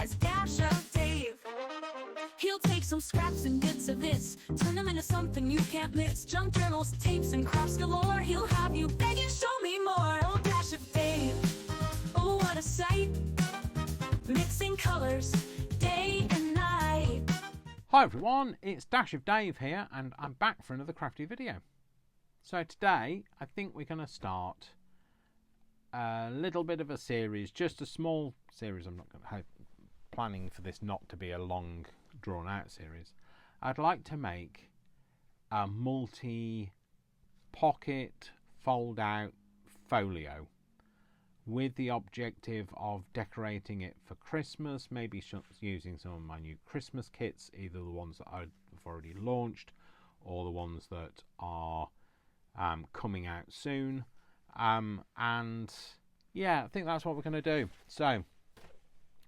as Dash of Dave. He'll take some scraps and bits of this, turn them into something you can't miss. Junk journals, tapes, and crafts galore. He'll have you begging, show me more. Oh, Dash of Dave, oh, what a sight. Mixing colors, day and night. Hi everyone, it's Dash of Dave here, and I'm back for another crafty video. So today, I think we're going to start a little bit of a series, just a small series. I'm not going to planning for this not to be a long, drawn-out series. I'd like to make a multi-pocket, fold-out folio with the objective of decorating it for Christmas, maybe using some of my new Christmas kits, either the ones that I've already launched or the ones that are coming out soon. And yeah, I think that's what we're going to do. So,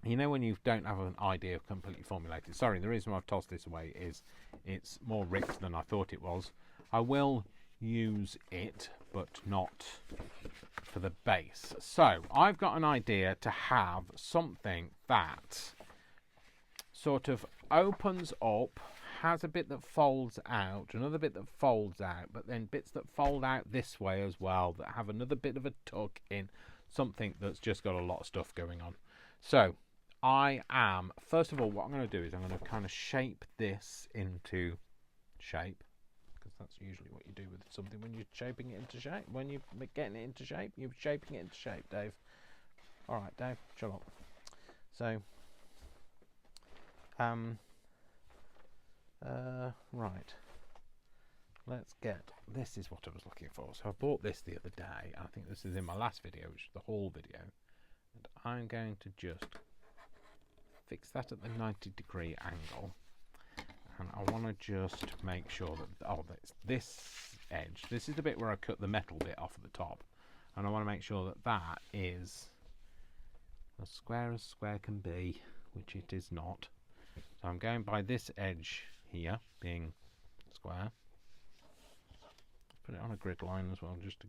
you know, when you don't have an idea completely formulated, sorry, the reason why I've tossed this away is it's more rich than I thought it was. I will use it, but not for the base. So I've got an idea to have something that sort of opens up, has a bit that folds out, another bit that folds out, but then bits that fold out this way as well, that have another bit of a tuck in, something that's just got a lot of stuff going on. So first of all, what I'm going to do is I'm going to kind of shape this into shape, because that's usually what you do with something when you're shaping it into shape. When you're getting it into shape, you're shaping it into shape, Dave. All right, Dave, shut up. So, right. Let's get, this is what I was looking for. So I bought this the other day. I think this is in my last video, which is the haul video. And I'm going to just fix that at the 90-degree angle. And I want to just make sure that, that's this edge. This is the bit where I cut the metal bit off at the top. And I want to make sure that that is as square can be, which it is not. So I'm going by this edge here, being square. Put it on a grid line as well, just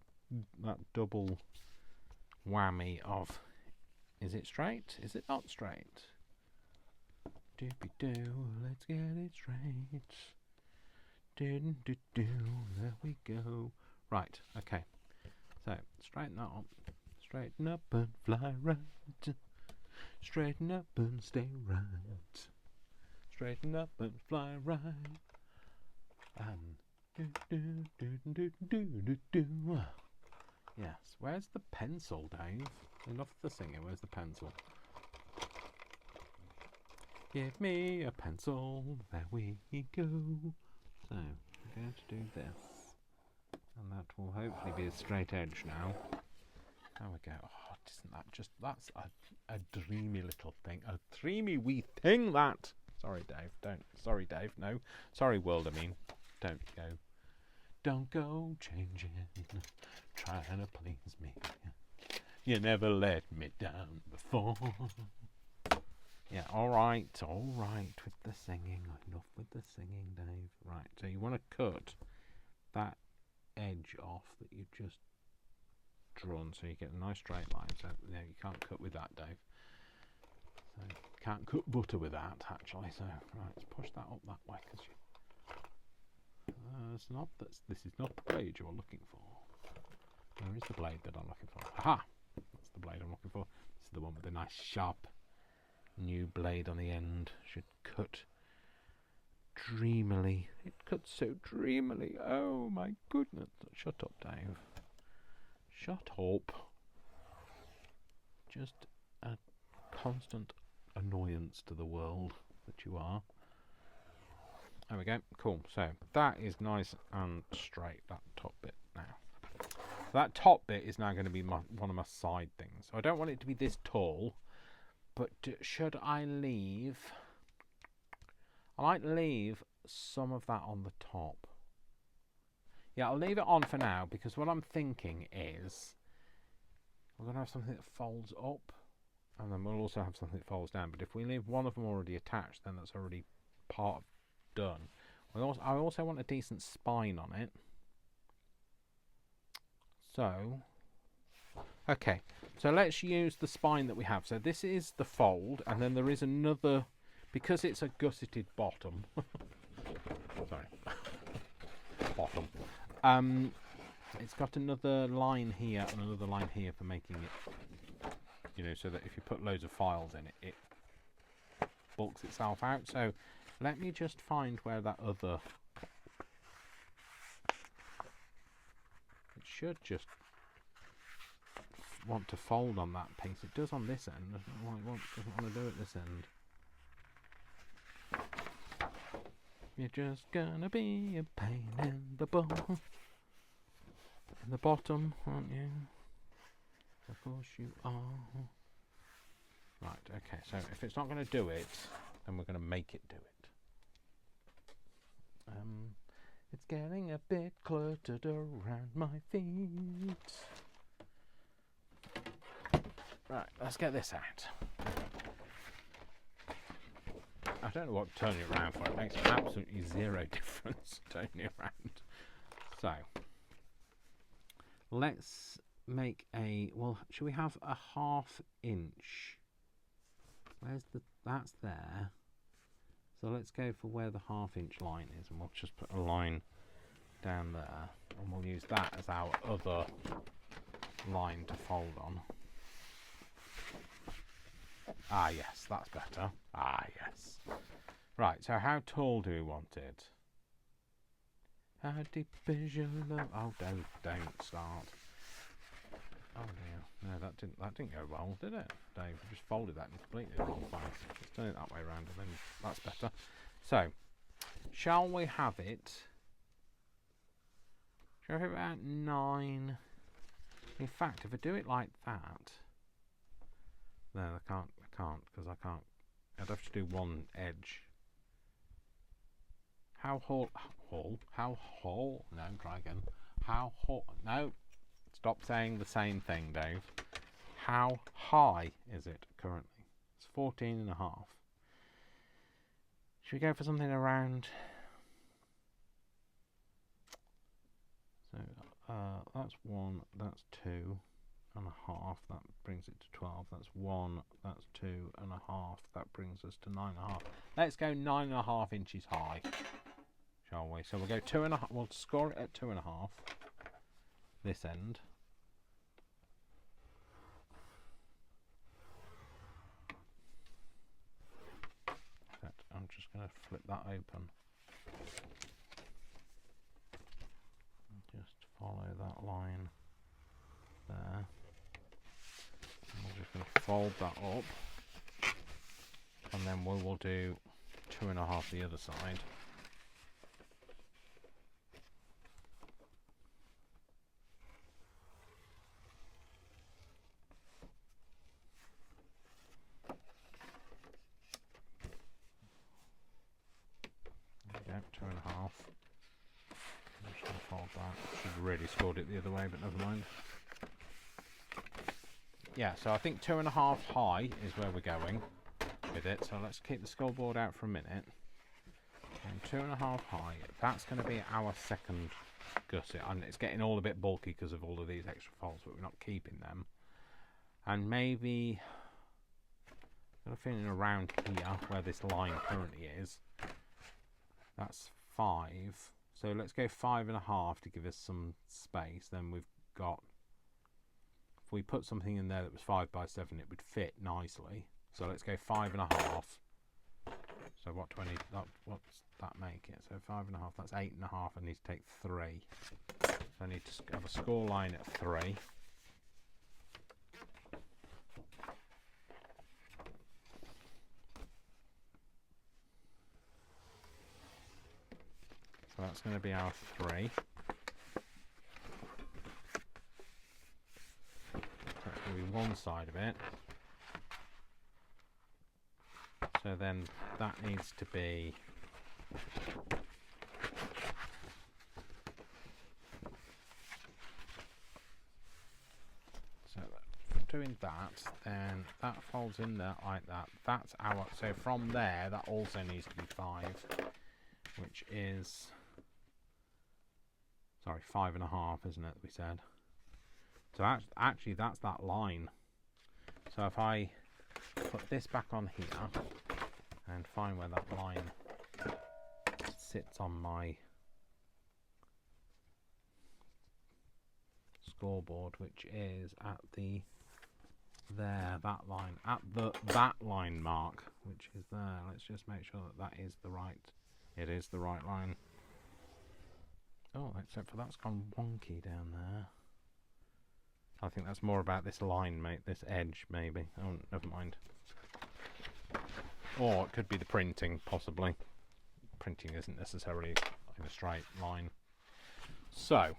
that double whammy of, is it straight? Is it not straight? Doopy-doo, let's get it straight. Do-do-do, there we go. Right, okay. So, straighten that up. Straighten up and fly right. Straighten up and stay right. Straighten up and fly right. And do-do-do-do-do-do-do. Yes, where's the pencil, Dave? Enough of the singing, where's the pencil? Give me a pencil, there we go. So, we're going to do this. And that will hopefully be a straight edge now. There we go. Oh, isn't that just, that's a dreamy little thing. A dreamy wee thing, that. Sorry, Dave, don't. Sorry, Dave, no. Sorry, world, I mean. Don't go. Don't go changing. Trying to please me. You never let me down before. Yeah, all right with the singing. Enough with the singing, Dave. Right, so you want to cut that edge off that you've just drawn, so you get a nice straight line. So no, you can't cut with that, Dave. So you can't cut butter with that, actually. So right, let's push that up that way, because this is not the blade you're looking for. Where is the blade that I'm looking for? Aha! That's the blade I'm looking for. This is the one with the nice sharp new blade on the end. Should cut dreamily. It cuts so dreamily. Oh my goodness. Shut up, Dave. Shut up. Just a constant annoyance to the world that you are. There we go. Cool. So that is nice and straight, that top bit now. So that top bit is now going to be one of my side things. So I don't want it to be this tall. But should I leave? I might leave some of that on the top. Yeah, I'll leave it on for now, because what I'm thinking is we're going to have something that folds up, and then we'll also have something that folds down. But if we leave one of them already attached, then that's already part of done. I also want a decent spine on it. So Okay, so let's use the spine that we have. So this is the fold, and then there is another, because it's a gusseted bottom. Sorry, bottom. It's got another line here and another line here for making it, you know, so that if you put loads of files in it, it bulks itself out. So let me just find where that other. It should just want to fold on that piece. It does on this end. Doesn't want to do it this end. You're just gonna be a pain in the butt. In the bottom, aren't you? Of course you are. Right, okay, so if it's not going to do it, then we're going to make it do it. It's getting a bit cluttered around my feet. Right, let's get this out. I don't know what turning it around for. It makes absolutely zero difference turning it around. So, let's make a, well, should we have a 1/2 inch? Where's the, that's there. So let's go for where the 1/2 inch line is, and we'll just put a line down there, and we'll use that as our other line to fold on. Ah, yes, that's better. Ah, yes. Right, so how tall do we want it? How deep is your love? Oh, don't start. Oh dear, no, that didn't go well, did it, Dave? We just folded that in completely the wrong place. Let's turn it that way around, and then that's better. So, shall we have it? Shall we have it about 9? In fact, if I do it like that, no, I can't, because I can't. I'd have to do one edge. How tall? No, try again. How tall? No. Stop saying the same thing, Dave. How high is it currently? It's 14.5. Should we go for something around? So that's 1, that's 2.5. That brings it to 12. That's 1, that's 2.5. That brings us to 9.5. Let's go 9.5 inches high, shall we? So we'll go 2.5. We'll score it at 2.5. This end. I'm just going to flip that open. Just follow that line there. And we're just going to fold that up, and then we will do 2.5 the other side. There we go, 2.5. I'm just going to fold that. Should have really scored it the other way, but never mind. Yeah, so I think 2.5 high is where we're going with it. So let's keep the scoreboard out for a minute. And 2.5 high. That's going to be our second gusset. And it's getting all a bit bulky because of all of these extra folds, but we're not keeping them. And maybe I've got a feeling around here where this line currently is. That's 5. So let's go 5.5 to give us some space. Then we've got, if we put something in there that was 5 by 7, it would fit nicely. So let's go 5.5. So what do I need? What's that make it? So 5.5. That's 8.5. I need to take 3. So I need to have a score line at 3. So that's going to be our 3. That's going to be one side of it. So then that needs to be doing that, then that folds in there like that. That's our, so from there that also needs to be 5, which is, sorry, 5.5, isn't it, we said? So actually that's that line. So if I put this back on here and find where that line sits on my scoreboard, which is at that line, at that line mark, which is there. Let's just make sure that is the right, it is the right line. Oh, except for that's gone wonky down there. I think that's more about this line, mate, this edge maybe. Oh, never mind. Or it could be the printing, possibly. Printing isn't necessarily in a straight line. So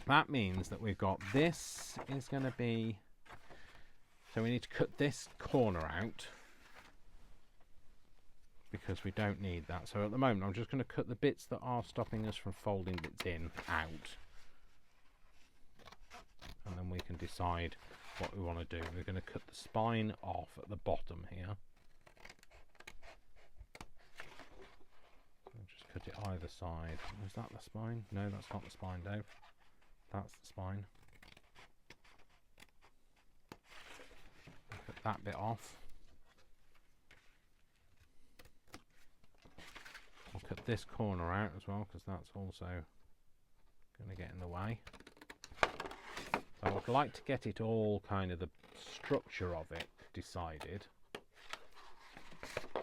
that means that we've got, this is going to be, so we need to cut this corner out because we don't need that. So at the moment I'm just going to cut the bits that are stopping us from folding bits in out, and then we can decide what we want to do. We're going to cut the spine off at the bottom here. So just cut it either side. Is that the spine? No, that's not the spine, Dave. That's the spine. Cut that bit off. I'll cut this corner out as well because that's also going to get in the way. So I'd like to get it all, kind of the structure of it, decided.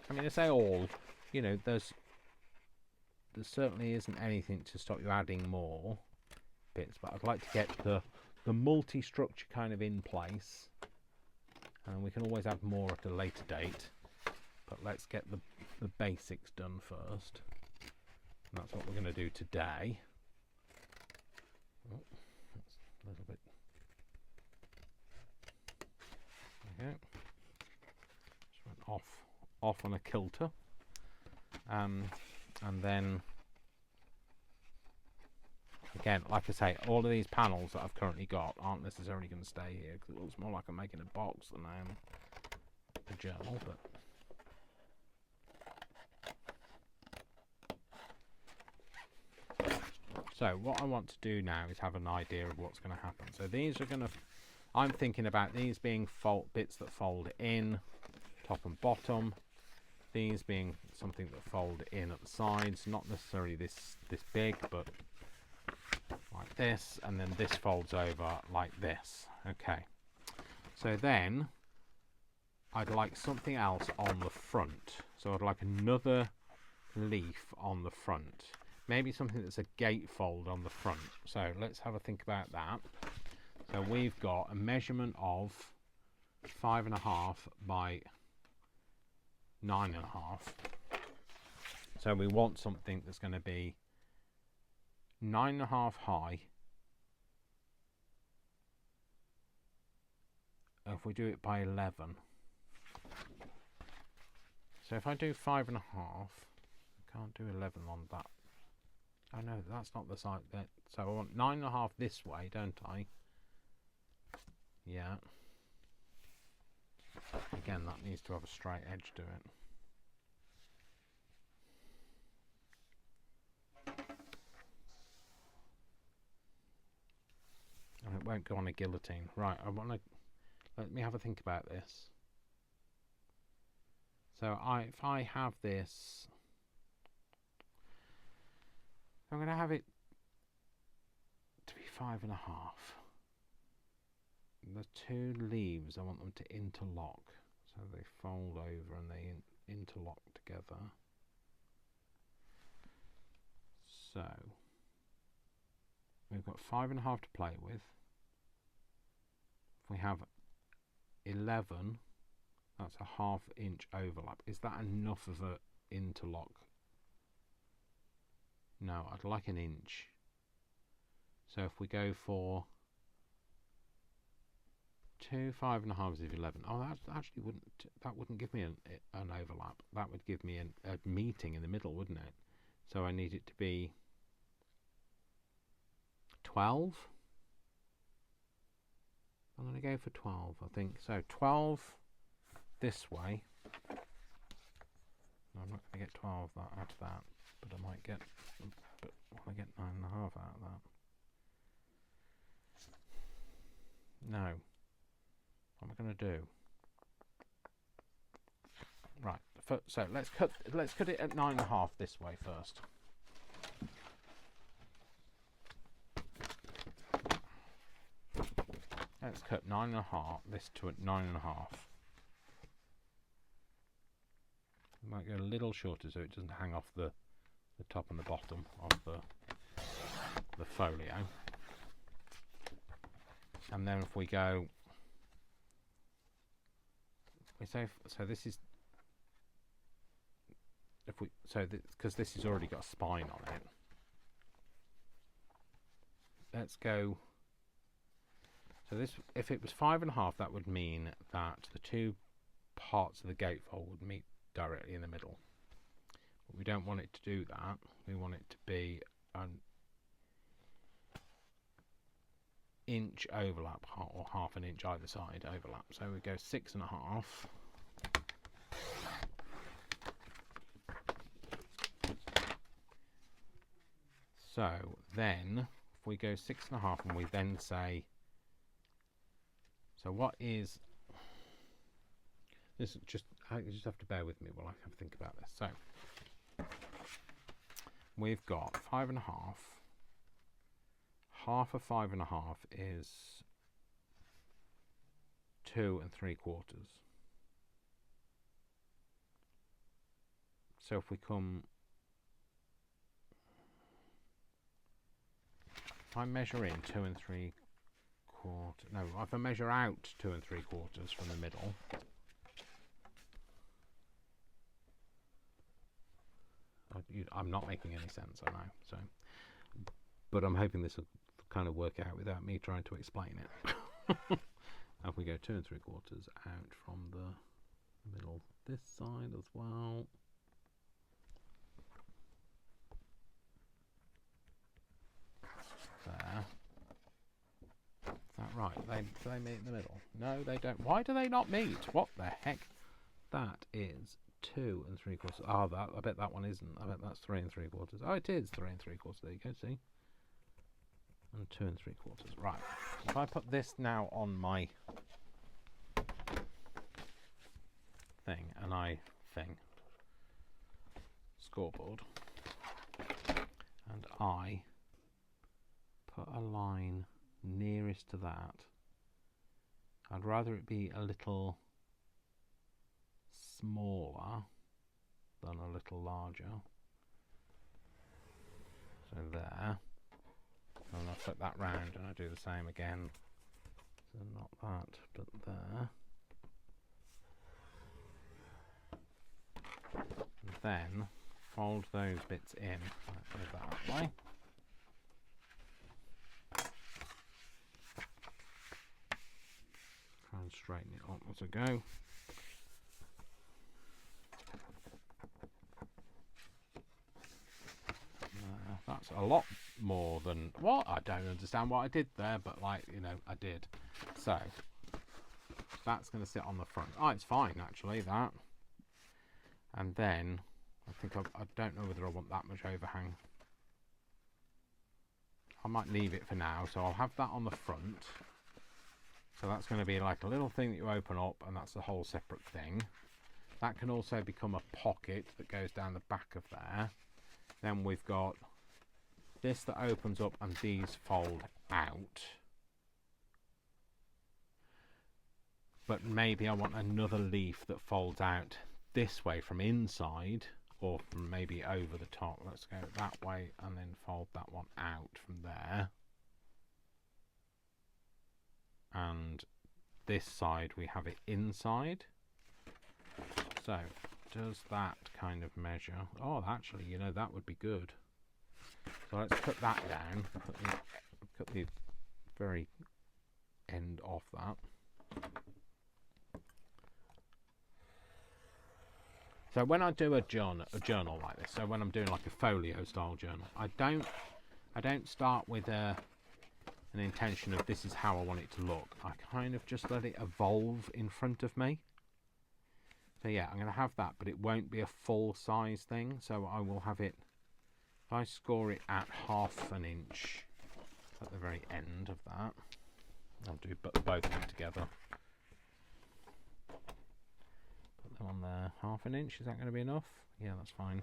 I mean, I say all, you know, there certainly isn't anything to stop you adding more bits, but I'd like to get the multi-structure kind of in place, and we can always add more at a later date, but let's get the basics done first, and that's what we're going to do today. Oh, that's a little bit. There we go. Just went off on a kilter, and then again, like I say, all of these panels that I've currently got aren't necessarily going to stay here because it looks more like I'm making a box than I am a journal. But so what I want to do now is have an idea of what's going to happen. So these are going to, I'm thinking about these being bits that fold in, top and bottom. These being something that fold in at the sides, not necessarily this big, but like this, and then this folds over like this. Okay, so then I'd like something else on the front. So I'd like another leaf on the front. Maybe something that's a gatefold on the front. So let's have a think about that. So we've got a measurement of 5.5 by 9.5. So we want something that's going to be 9.5 high. If we do it by 11. So if I do 5.5, I can't do 11 on that. Oh no, that's not the side. So I want 9.5 this way, don't I? Yeah. Again, that needs to have a straight edge to it. And it won't go on a guillotine. Right, let me have a think about this. So if I have this, I'm going to have it to be 5.5. The two leaves, I want them to interlock, so they fold over and they interlock together. So we've got 5.5 to play with. If we have 11, that's a 1/2 inch overlap. Is that enough of a interlock? No, I'd like an inch. So if we go for 2 5.5s of 11. Oh, that actually wouldn't give me an overlap. That would give me a meeting in the middle, wouldn't it? So I need it to be 12. I'm going to go for 12, I think. So 12 this way. No, I'm not going to get 12 out of that, but I might get 9.5 out of that. No. What am I going to do? Right. So let's cut it at 9.5 this way first. Let's cut 9.5. This to at 9.5. Might go a little shorter so it doesn't hang off the top and the bottom of the folio. And then if we go, we say so this is because this has already got a spine on it. Let's go. So this, if it was 5.5, that would mean that the two parts of the gatefold would meet directly in the middle. But we don't want it to do that. We want it to be an inch overlap, or half an inch either side overlap. So we go 6.5. So then, if we go 6.5 and we then say, so what is this? You just have to bear with me while I have to think about this. So we've got 5.5. Half of 5.5 is 2 3/4. So if we come, if I measure in 2 3/4, no, if I measure out 2 3/4 from the middle, I'm not making any sense, I know. So, but I'm hoping this will kind of work out without me trying to explain it. If we go 2 3/4 out from the middle, this side as well. There. Is that right? Do they meet in the middle? No, they don't. Why do they not meet? What the heck? That is 2 3/4. Oh, I bet that one isn't. I bet that's 3 3/4. Oh, it is 3 3/4. There you go. See, and 2 3/4. Right. If I put this now on my thing, and scoreboard, and I put a line nearest to that. I'd rather it be a little smaller than a little larger. So there. And I flip that round and I do the same again. So not that, but there. And then fold those bits in like that way. Try and straighten it up as I go. That's a lot more than what? I don't understand what I did there, but I did. So that's going to sit on the front. Oh, it's fine actually, that. And then I think I don't know whether I want that much overhang. I might leave it for now, so I'll have that on the front. So that's going to be like a little thing that you open up, and that's a whole separate thing. That can also become a pocket that goes down the back of there. Then we've got this that opens up and these fold out. But maybe I want another leaf that folds out this way from inside, or from maybe over the top. Let's go that way and then fold that one out from there. And this side we have it inside. So does that kind of measure? Oh, actually, that would be good. So let's put that down. Cut the very end off that. So when I do a journal like this, so when I'm doing like a folio style journal, I don't start with an intention of this is how I want it to look. I kind of just let it evolve in front of me. So yeah, I'm going to have that, but it won't be a full size thing. So I will have it, if I score it at 1/2 inch at the very end of that, I'll do both of them together. Put them on there. 1/2 inch, is that going to be enough? Yeah, that's fine.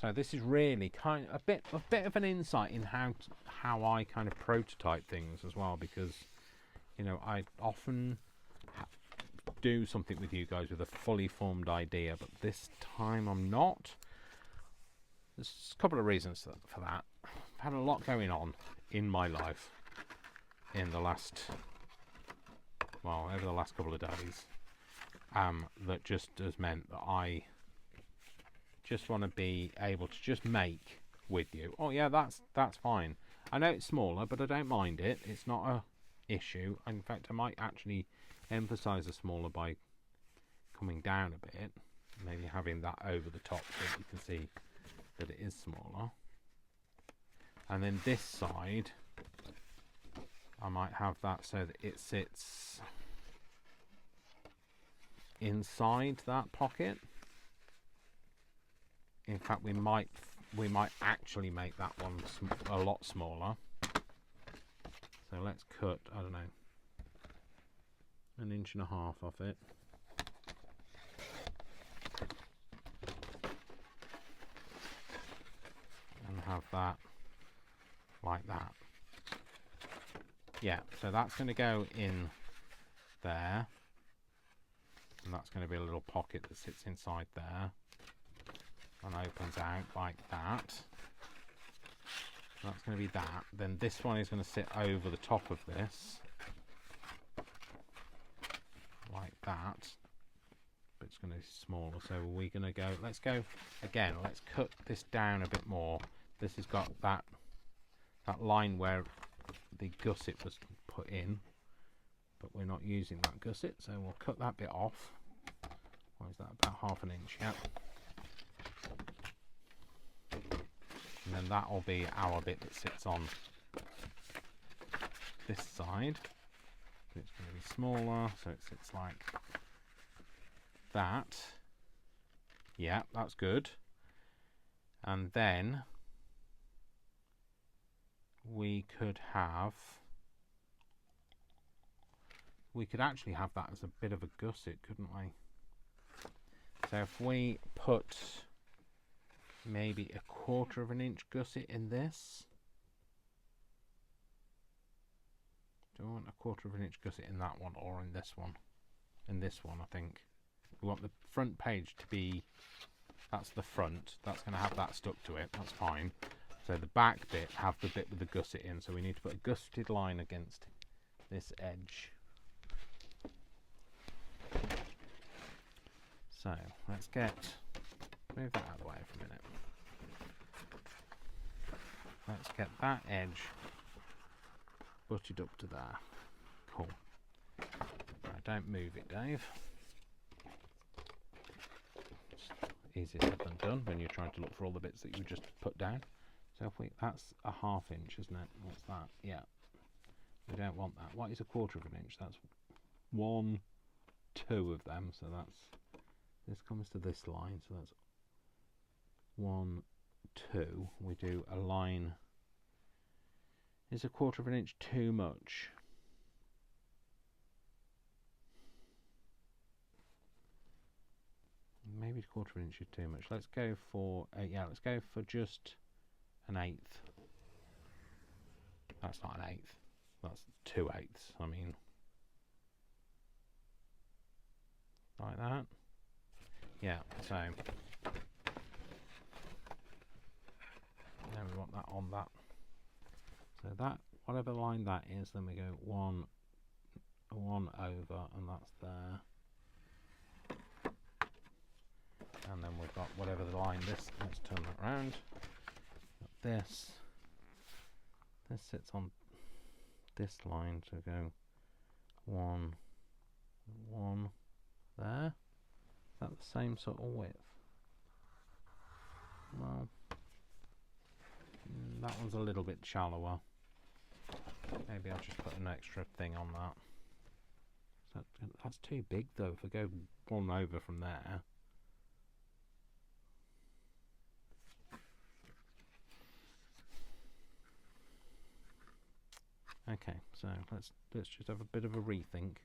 So this is really kind of a bit of an insight in how I kind of prototype things as well, because you know I often do something with you guys with a fully formed idea, but this time I'm not. There's a couple of reasons for that. I've had a lot going on in my life in the last, well, over the last couple of days, that just has meant that I just want to be able to just make with you. Oh yeah, that's fine. I know it's smaller, but I don't mind it. It's not a issue. In fact, I might actually emphasize the smaller by coming down a bit, maybe having that over the top so that you can see that it is smaller. And then this side, I might have that so that it sits inside that pocket. In fact, we might actually make that one a lot smaller. So let's cut, I don't know, 1.5 inches off it. And have that like that. Yeah, so that's going to go in there. And that's going to be a little pocket that sits inside there. And opens out like that. That's going to be that. Then this one is going to sit over the top of this. Like that. But it's going to be smaller. So we're going to go, let's go again, let's cut this down a bit more. This has got that line where the gusset was put in. But we're not using that gusset, so we'll cut that bit off. What is that, about 1/2 inch? Yep. And then that'll be our bit that sits on this side. It's going to be smaller, so it sits like that. Yeah, that's good. And then we could actually have that as a bit of a gusset, couldn't we? So if we put maybe 1/4 inch gusset in this. Do I want 1/4 inch gusset in that one or in this one? In this one, I think. We want the front page to be, that's the front. That's going to have that stuck to it. That's fine. So the back bit, have the bit with the gusset in. So we need to put a gusseted line against this edge. So let's move that out of the way for a minute. Let's get that edge butted up to there. Cool. Right, don't move it, Dave. It's easier said than done when you're trying to look for all the bits that you just put down. So if that's 1/2 inch, isn't it? What's that? Yeah. We don't want that. What is 1/4 inch? That's 1, 2 of them. So this comes to this line. So that's 1, 2. We do a line. Is 1/4 inch too much? Maybe 1/4 inch is too much. Let's go for let's go for just 1/8. That's not 1/8. That's 2/8. I mean, like that. Yeah. So now we want that on that. So that, whatever line that is, then we go one over, and that's there. And then we've got whatever the line this. Let's turn that round. This sits on this line, so go 1, 1 there. Is that the same sort of width? Well, that one's a little bit shallower. Maybe I'll just put an extra thing on that. That's too big though. If I go 1 over from there. Okay, so let's just have a bit of a rethink.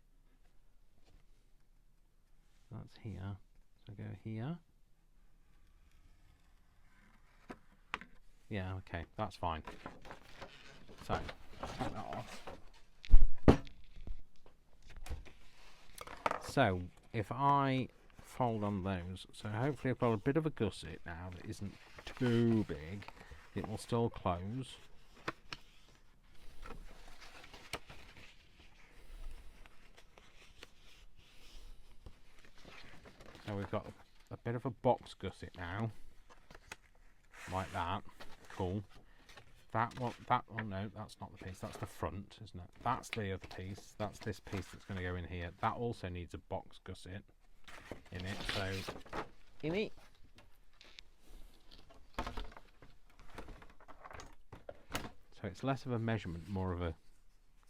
That's here. So go here. Yeah, okay, that's fine. So take that off. So if I fold on those, so hopefully I've got a bit of a gusset now that isn't too big. It will still close. So we've got a bit of a box gusset now, like that. Cool. That one, no, that's not the piece. That's the front, isn't it? That's the other piece. That's this piece that's going to go in here. That also needs a box gusset in it. So, in it. So it's less of a measurement, more of a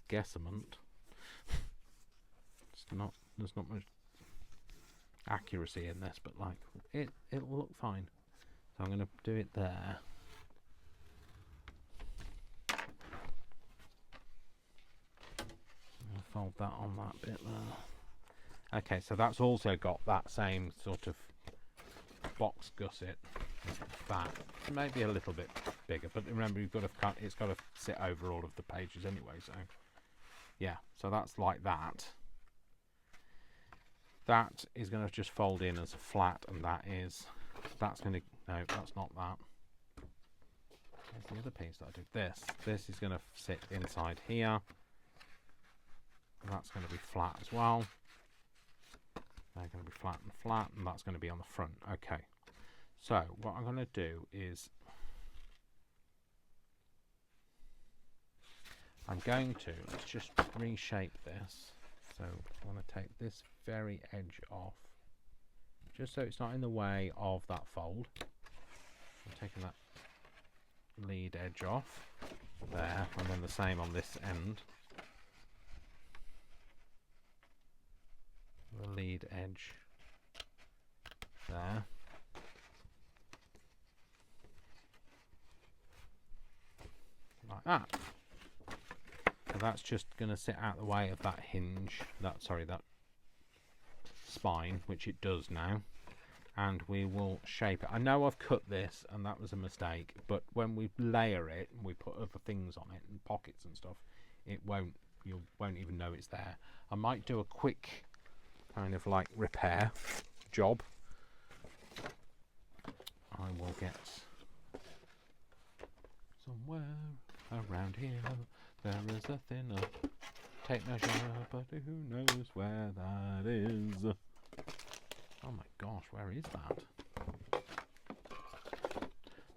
guessament. There's not much accuracy in this, but like it'll look fine. So I'm going to do it there. I'll fold that on that bit there. Okay, so that's also got that same sort of box gusset as that. Maybe a little bit bigger, but remember it's got to sit over all of the pages anyway. So yeah, so that's like that. That is going to just fold in as a flat, and that's going to, no, that's not that. There's the other piece that I did. This is going to sit inside here. And that's going to be flat as well. They're going to be flat, and that's going to be on the front. Okay. So what I'm going to do is let's just reshape this. So I want to take this very edge off, just so it's not in the way of that fold. I'm taking that lead edge off there, and then the same on this end. The lead edge there. Like that. So that's just going to sit out the way of that hinge, that spine, which it does now. And we will shape it. I know I've cut this, and that was a mistake, but when we layer it and we put other things on it, and pockets and stuff, you won't even know it's there. I might do a quick kind of like repair job. I will get somewhere around here. There is a thinner tape measure, but who knows where that is? Oh my gosh, where is that?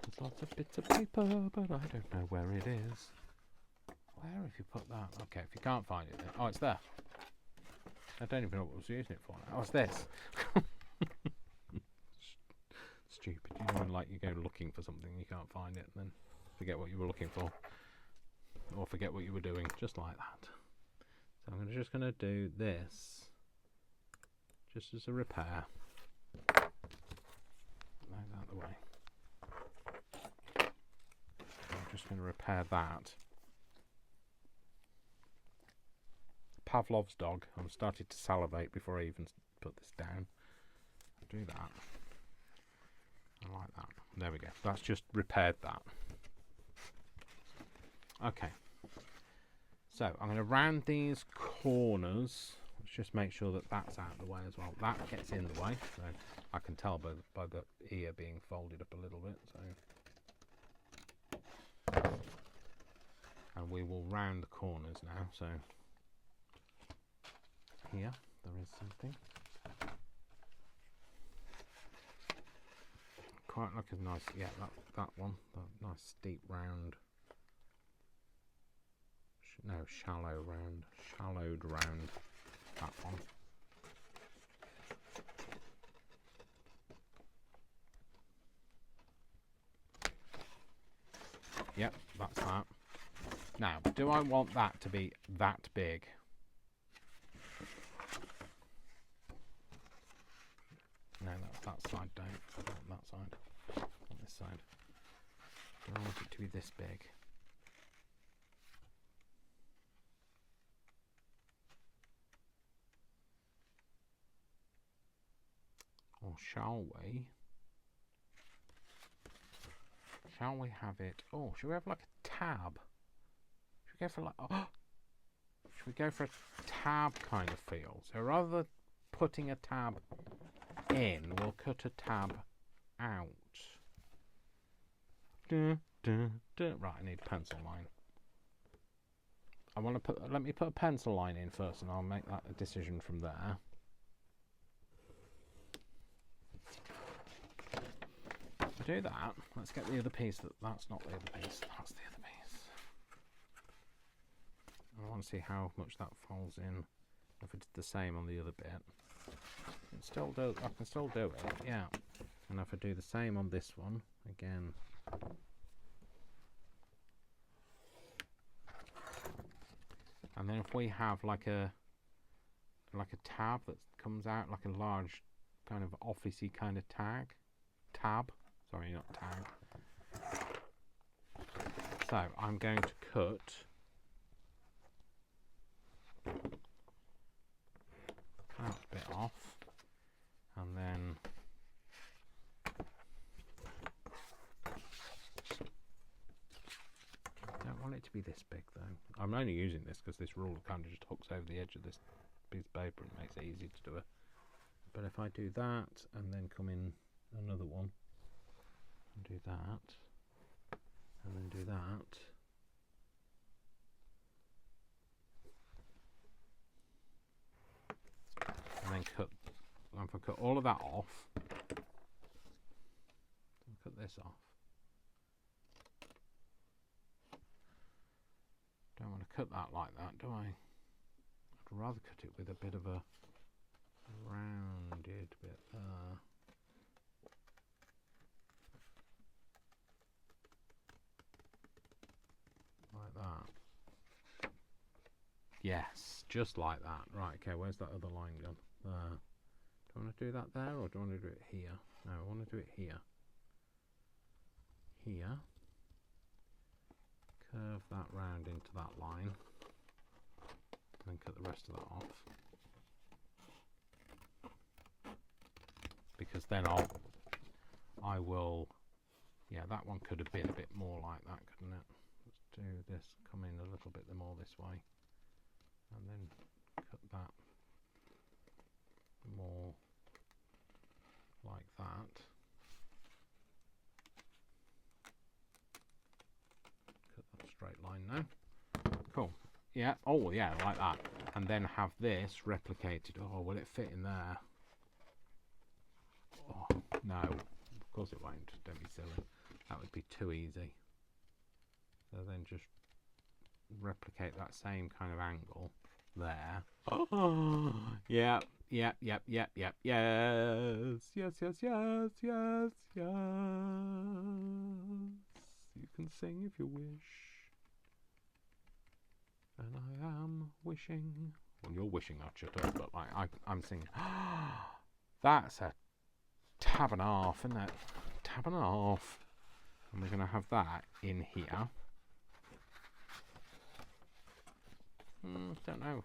There's lots of bits of paper, but I don't know where it is. Where have you put that? Okay, if you can't find it, then, oh, it's there. I don't even know what I was using it for. Oh, it's this. Stupid. You know when like you go looking for something, you can't find it, and then forget what you were looking for. Or forget what you were doing, just like that. So I'm just going to do this, just as a repair. Move out the way. I'm just going to repair that. Pavlov's dog. I'm starting to salivate before I even put this down. I'll do that. I like that. There we go. That's just repaired that. Okay. So I'm going to round these corners. Let's just make sure that that's out of the way as well. That gets in the way, so I can tell by the ear being folded up a little bit. So, and we will round the corners now. So here there is something. Quite like a nice, yeah, that one, that nice steep round. No, shallow round, shallowed round, that one. Yep, that's that. Now, do I want that to be that big? No, that's that side, don't. I don't want that side. I want this side. Do I want it to be this big? Or shall we? Shall we have it? Oh, should we have like a tab? Should we go for like? Oh, should we go for a tab kind of feel? So rather than putting a tab in, we'll cut a tab out. Dun, dun, dun. Right, I need a pencil line. I want to put. Let me put a pencil line in first, and I'll make that a decision from there. To do that, let's get the other piece. That's not the other piece. That's the other piece. I want to see how much that folds in. If it's the same on the other bit, I can still do it. Yeah. And if I do the same on this one again. And then if we have like a tab that comes out, like a large kind of officey kind of tab. Sorry, not tag. So I'm going to cut that bit off, and then I don't want it to be this big though. I'm only using this because this ruler kind of just hooks over the edge of this piece of paper and makes it easy to do it. But if I do that and then come in another one and do that and then do that, and then if I cut all of that off, cut this off. Don't want to cut that like that, do I? I'd rather cut it with a bit of a rounded bit there. Like that. Yes, just like that. Right, okay, where's that other line gone? There. Do I want to do that there, or do I want to do it here? No, I want to do it here. Here. Curve that round into that line. And then cut the rest of that off. Because then I will, yeah, that one could have been a bit more like that, couldn't it? Let's do this, come in a little bit more this way, and then cut that more like that. Cut that straight line now. Cool. Yeah, oh yeah, like that. And then have this replicated. Oh, will it fit in there? Oh, no, of course it won't. Don't be silly. That would be too easy. So then just replicate that same kind of angle there. Oh, yeah, yes. You can sing if you wish. And I am wishing. Well, you're wishing I'd shut up, but like I'm singing. That's a tab and a half, isn't it? Tab and a half. And we're going to have that in here. Don't know.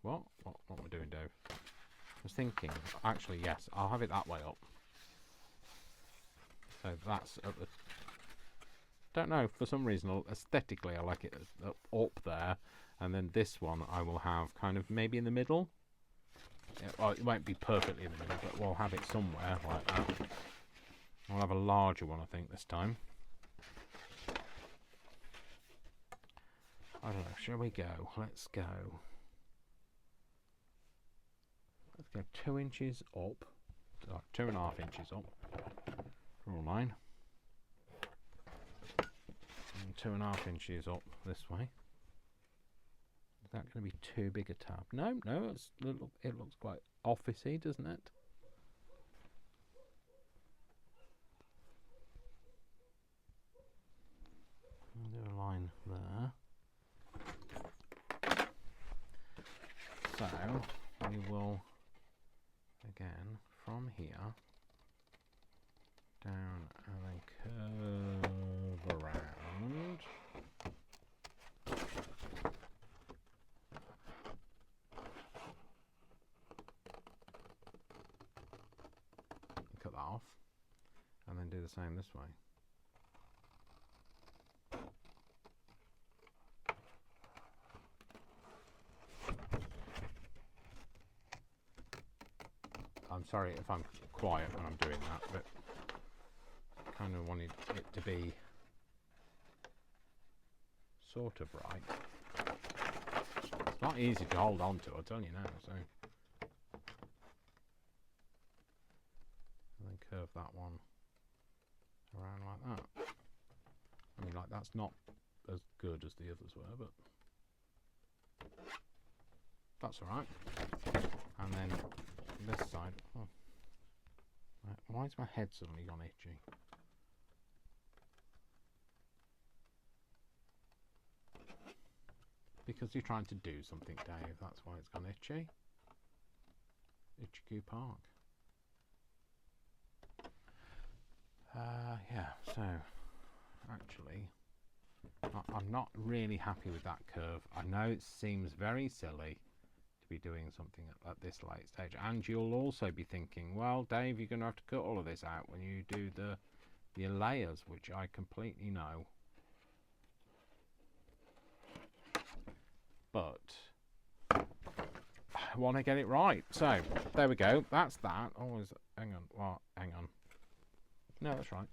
What am I doing, Dave? I was thinking, actually, yes, I'll have it that way up. So that's at the... Don't know, for some reason, aesthetically, I like it up there. And then this one I will have kind of maybe in the middle. Well, it won't be perfectly in the middle, but we'll have it somewhere like that. I'll have a larger one, I think, this time. I don't know, shall we go? Let's go. Let's go 2 inches up. 2.5 inches up. Draw a line. And 2.5 inches up this way. Is that going to be too big a tab? No, it looks quite officey, doesn't it? I'll do a line there. So we will again from here down and then curve around. the same this way. I'm sorry if I'm quiet when I'm doing that, but I kind of wanted it to be sort of right. It's not easy to hold on to, I'll tell you now, so. And then curve that one around like that. I mean, like, that's not as good as the others were, but that's alright. And then this side. Oh. Right, why is my head suddenly gone itchy? Because you're trying to do something, Dave. That's why it's gone itchy. Itchy Park. Yeah, so actually I'm not really happy with that curve. I know it seems very silly to be doing something at this late stage, and you'll also be thinking, well, Dave, you're going to have to cut all of this out when you do the layers, which I completely know. But I want to get it right. So there we go. That's that. Oh, hang on. What? Hang on. No, that's right.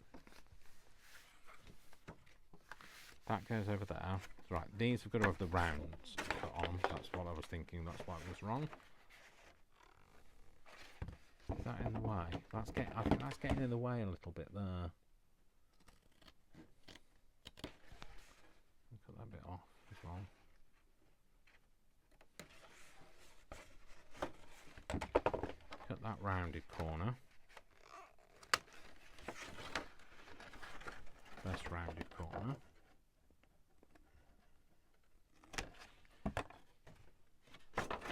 That goes over there. Right. These have got to have the rounds put on. That's what I was thinking. That's why it was wrong. Is that in the way? I think that's getting in the way a little bit there. Cut that bit off as well. Cut that rounded corner. First rounded corner.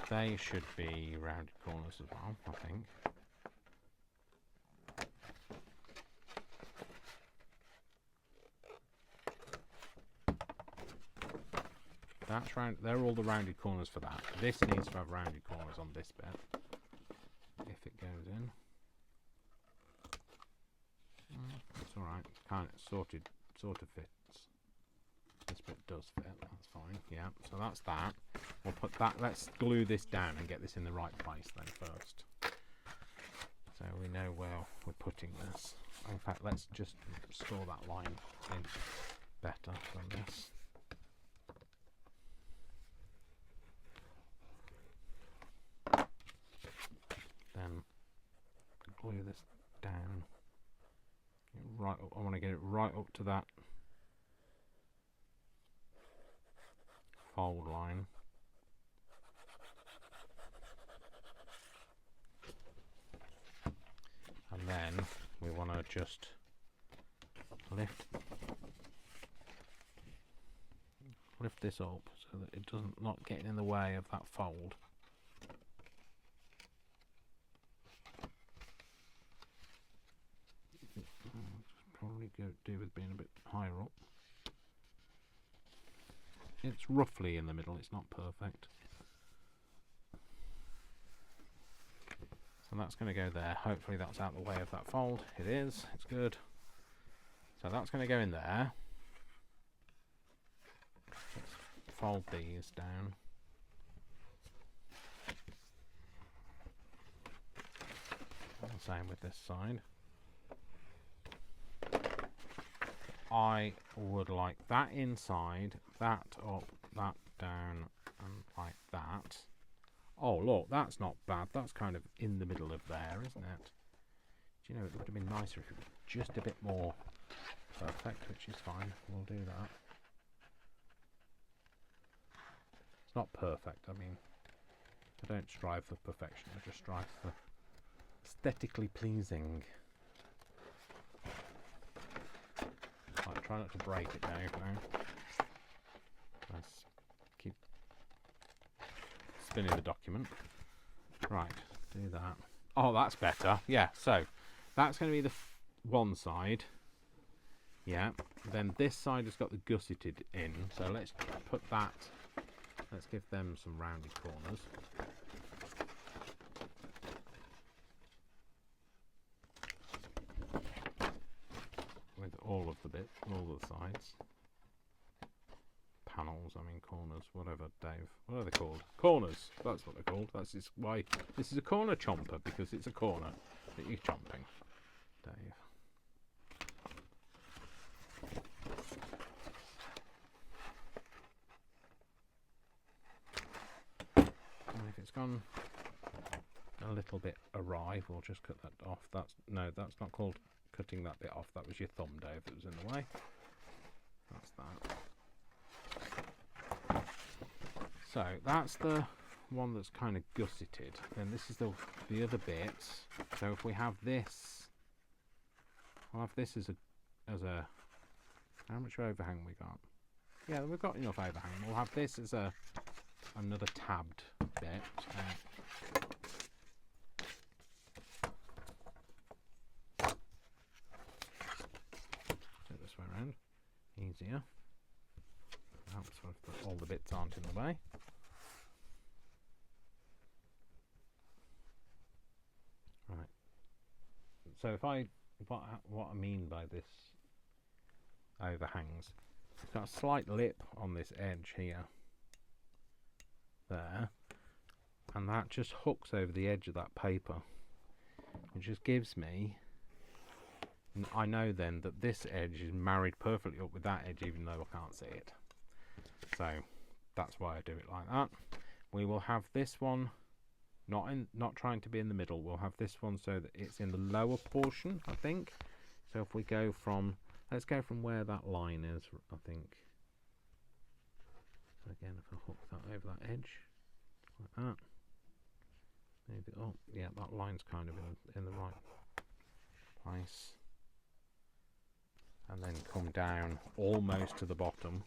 They should be rounded corners as well, I think. That's round. They're all the rounded corners for that. This needs to have rounded corners on this bit. If it goes in. It's alright. Kind of sort of fits. This bit does fit. That's fine. Yeah. So that's that. We'll put that. Let's glue this down and get this in the right place then first. So we know where we're putting this. In fact, let's just store that line in better than this. Then glue this down. Right up, I want to get it right up to that fold line. And then we want to just lift this up so that it doesn't not get in the way of that fold. Probably do with being a bit higher up. It's roughly in the middle, it's not perfect. So that's going to go there. Hopefully that's out the way of that fold. It is, it's good. So that's going to go in there. Let's fold these down. And the same with this side. I would like that inside, that up, that down, and like that. Oh, look, that's not bad. That's kind of in the middle of there, isn't it? Do you know, it would have been nicer if it was just a bit more perfect, which is fine. We'll do that. It's not perfect. I mean, I don't strive for perfection. I just strive for aesthetically pleasing. Right, try not to break it now. Let's keep spinning the document. Right, do that. Oh, that's better. Yeah, so that's going to be the one side. Yeah, then this side has got the gusseted in. So let's put that. Let's give them some rounded corners. all the sides. Panels, I mean corners, whatever, Dave. What are they called? Corners, that's what they're called. That's just why this is a corner chomper, because it's a corner that you're chomping, Dave. And if it's gone a little bit awry, we'll just cut that off. That's not called cutting that bit off. That was your thumb, Dave, that was in the way. That's that. So that's the one that's kind of gusseted. Then this is the other bits. So if we have this, we'll have this as a how much overhang we got? Yeah, we've got enough overhang. We'll have this as another tabbed bit. Do it this way around. Easier. Helps if all the bits aren't in the way. Right. So if what I mean by this overhangs, it's got a slight lip on this edge here, there, and that just hooks over the edge of that paper. It just gives me, I know then that this edge is married perfectly up with that edge, even though I can't see it. So that's why I do it like that. We will have this one not trying to be in the middle. We'll have this one so that it's in the lower portion, I think. So if we go from, let's go from where that line is, I think. So again, if I hook that over that edge, like that. Maybe, oh yeah, that line's kind of in the right place. And then come down almost to the bottom.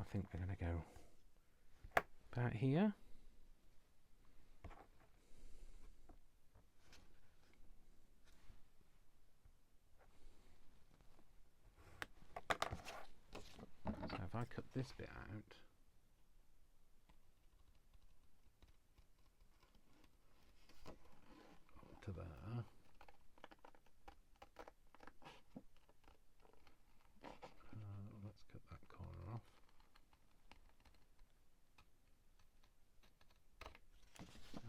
I think we're going to go about here. So if I cut this bit out, up to there. Let's cut that corner off.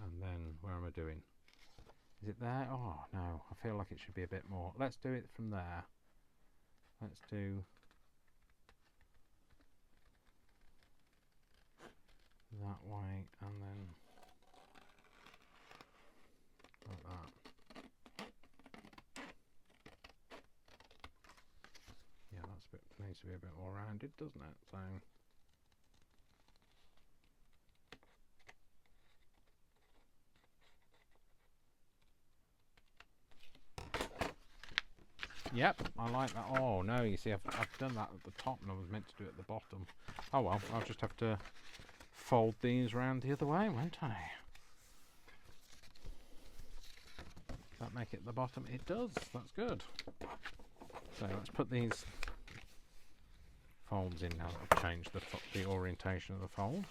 And then, where am I doing? Is it there? Oh no, I feel like it should be a bit more. Let's do it from there. Let's do that way, and then like that. Yeah, that's a bit, needs to be a bit more rounded, doesn't it? So yep, I like that. Oh no, you see, I've done that at the top and I was meant to do it at the bottom. Oh well, I'll just have to fold these round the other way, won't I? Does that make it the bottom? It does, that's good. So let's put these folds in now. I'll change the orientation of the fold.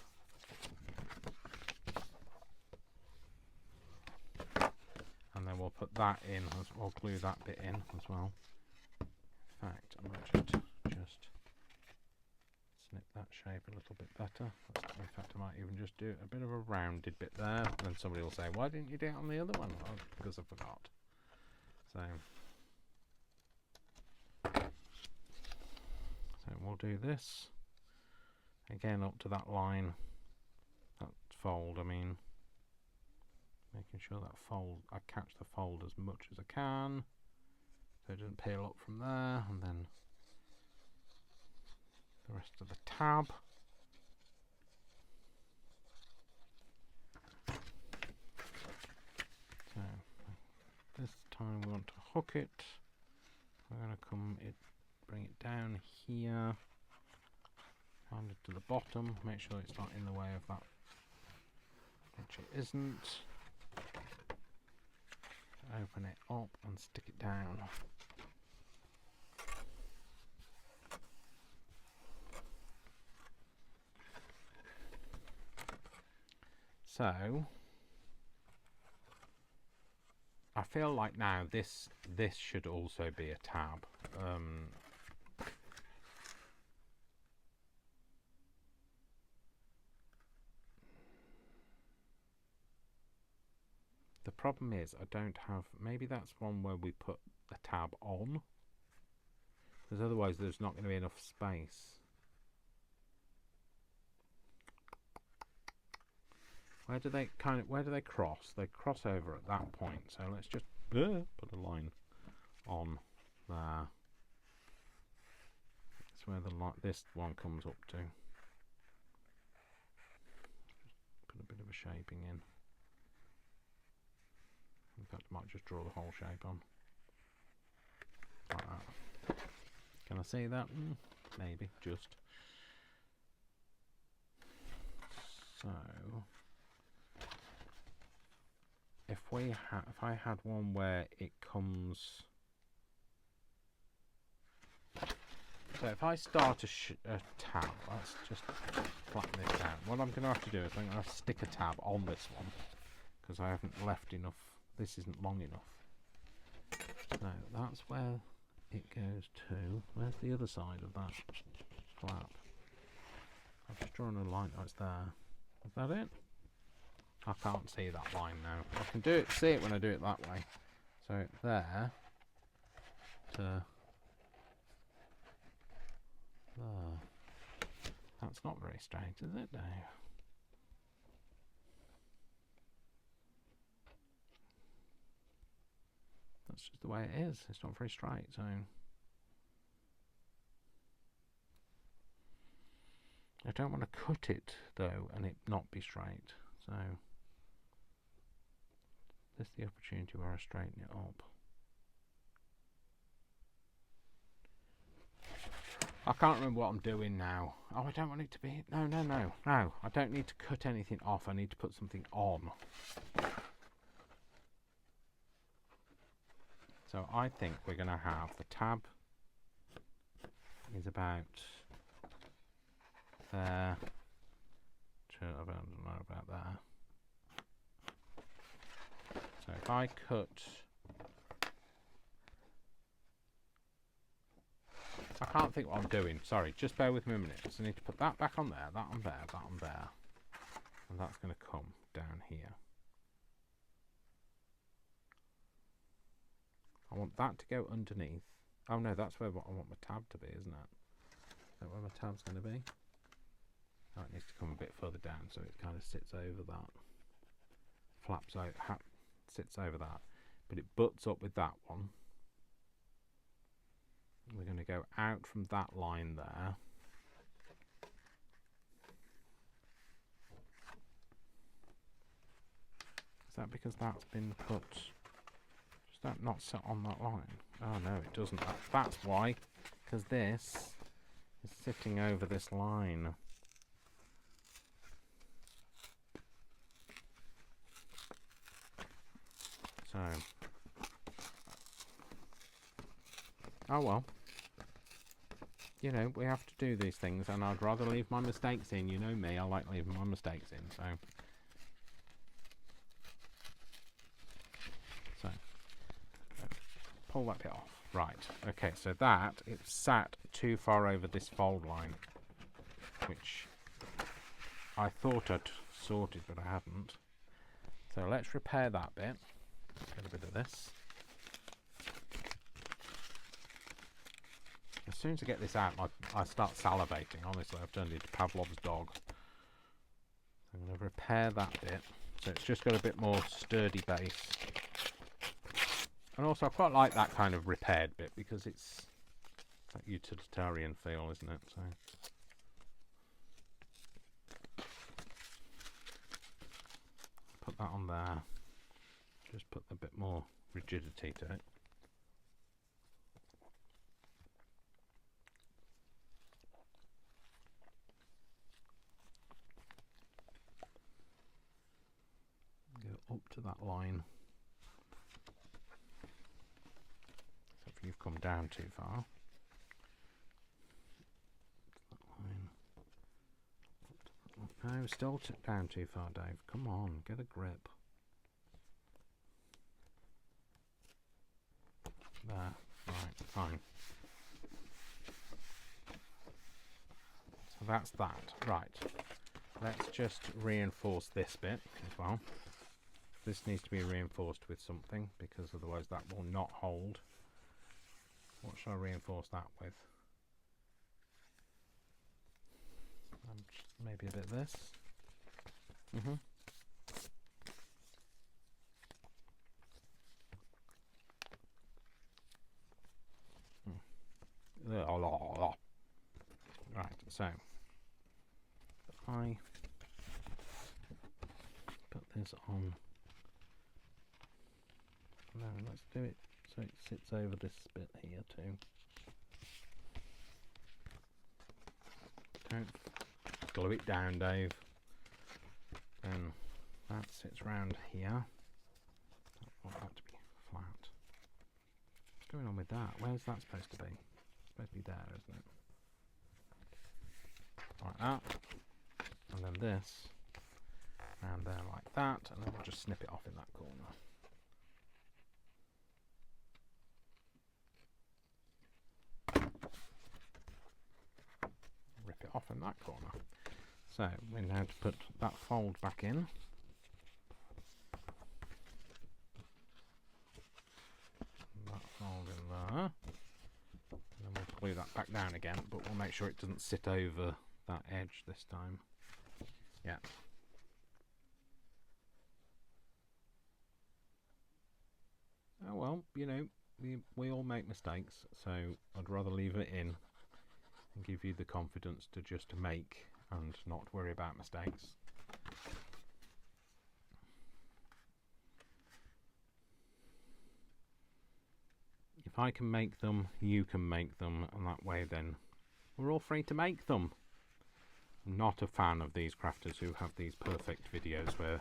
And then we'll put that in, we'll glue that bit in as well. In fact, I might just snip that shape a little bit better. In fact, I might even just do a bit of a rounded bit there. Then somebody will say, why didn't you do it on the other one? Oh, because I forgot. So we'll do this. Again, up to that line. That fold, I mean. Making sure that fold, I catch the fold as much as I can. So it doesn't peel up from there. And then the rest of the tab. So this time we want to hook it. We're going to bring it down here. Find it to the bottom. Make sure it's not in the way of that, which it isn't. Open it up and stick it down. So I feel like now this should also be a tab. the problem is I don't have, maybe that's one where we put a tab on, because otherwise there's not going to be enough space. Where do they cross? They cross over at that point. So let's just put a line on there. That's where this one comes up to. Put a bit of a shaping in. In fact, I might just draw the whole shape on. Like that. Can I see that? Maybe, just. So if I had one where it comes, so if I start a tab, let's just flatten this out. What I'm going to have to do is I'm going to have to stick a tab on this one because I haven't left enough. This isn't long enough. So that's where it goes to. Where's the other side of that flap? I've just drawn a line. Oh, it's there. Is that it? I can't see that line now. I can see it when I do it that way. So there to there. That's not very straight, is it, Dave? That's just the way it is. It's not very straight, so I don't want to cut it though and it not be straight. So this is the opportunity where I straighten it up. I can't remember what I'm doing now. Oh, I don't want it to be... No. I don't need to cut anything off. I need to put something on. So I think we're going to have the tab is about there. I don't know about there. So if I cut... I can't think what I'm doing. Sorry, just bear with me a minute. So I need to put that back on there, that on there, that on there. And that's going to come down here. I want that to go underneath. Oh no, that's where I want my tab to be, isn't it? Is that where my tab's going to be? Oh, it needs to come a bit further down so it kind of sits over that. Flaps out, sits over that. But it butts up with that one. We're going to go out from that line there. Is that because that's been put... Does that not sit on that line? Oh no, it doesn't. That's why. Because this is sitting over this line. So... Oh well. You know, we have to do these things, and I'd rather leave my mistakes in. You know me, I like leaving my mistakes in, so pull that bit off. Right, okay, so that, it's sat too far over this fold line, which I thought I'd sorted, but I haven't. So let's repair that bit. Get a bit of this. As soon as I get this out, I start salivating. Honestly, I've turned into Pavlov's dog. I'm going to repair that bit, so it's just got a bit more sturdy base. And also, I quite like that kind of repaired bit because it's that utilitarian feel, isn't it? So put that on there. Just put a bit more rigidity to it. Up to that line. So if you've come down too far, that line. No, still down too far, Dave. Come on, get a grip. There, right, fine. So that's that. Right. Let's just reinforce this bit as well. This needs to be reinforced with something because otherwise that will not hold. What shall I reinforce that with? Maybe a bit of this. Right, so if I put this on, no, let's do it so it sits over this bit here too. Don't glue it down, Dave. Then that sits round here. I want that to be flat. What's going on with that? Where's that supposed to be? It's supposed to be there, isn't it? Like that. And then this. And then like that. And then we'll just snip it off in that corner. Rip it off in that corner. So we now have to put that fold back in. That fold in there. And then we'll glue that back down again, but we'll make sure it doesn't sit over that edge this time. Yeah. Oh well, you know, we all make mistakes, so I'd rather leave it in and give you the confidence to just make and not worry about mistakes. If I can make them, you can make them, and that way then we're all free to make them. I'm not a fan of these crafters who have these perfect videos where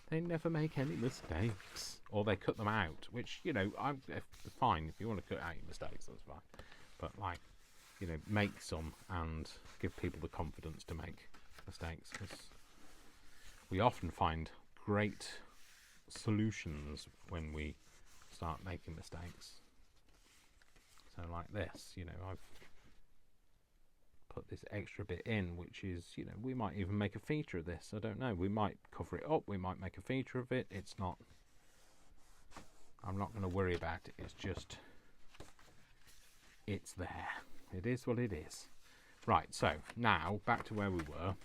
they never make any mistakes, or they cut them out, which, you know, I'm fine. If you want to cut out your mistakes, that's fine. But, like, you know, make some and give people the confidence to make mistakes, because we often find great solutions when we start making mistakes. So like this, you know, I've put this extra bit in, which is, you know, we might even make a feature of this. I don't know. We might cover it up. We might make a feature of it. It's not, I'm not going to worry about it. It's just, it's there. It is what it is. Right, so now back to where we were.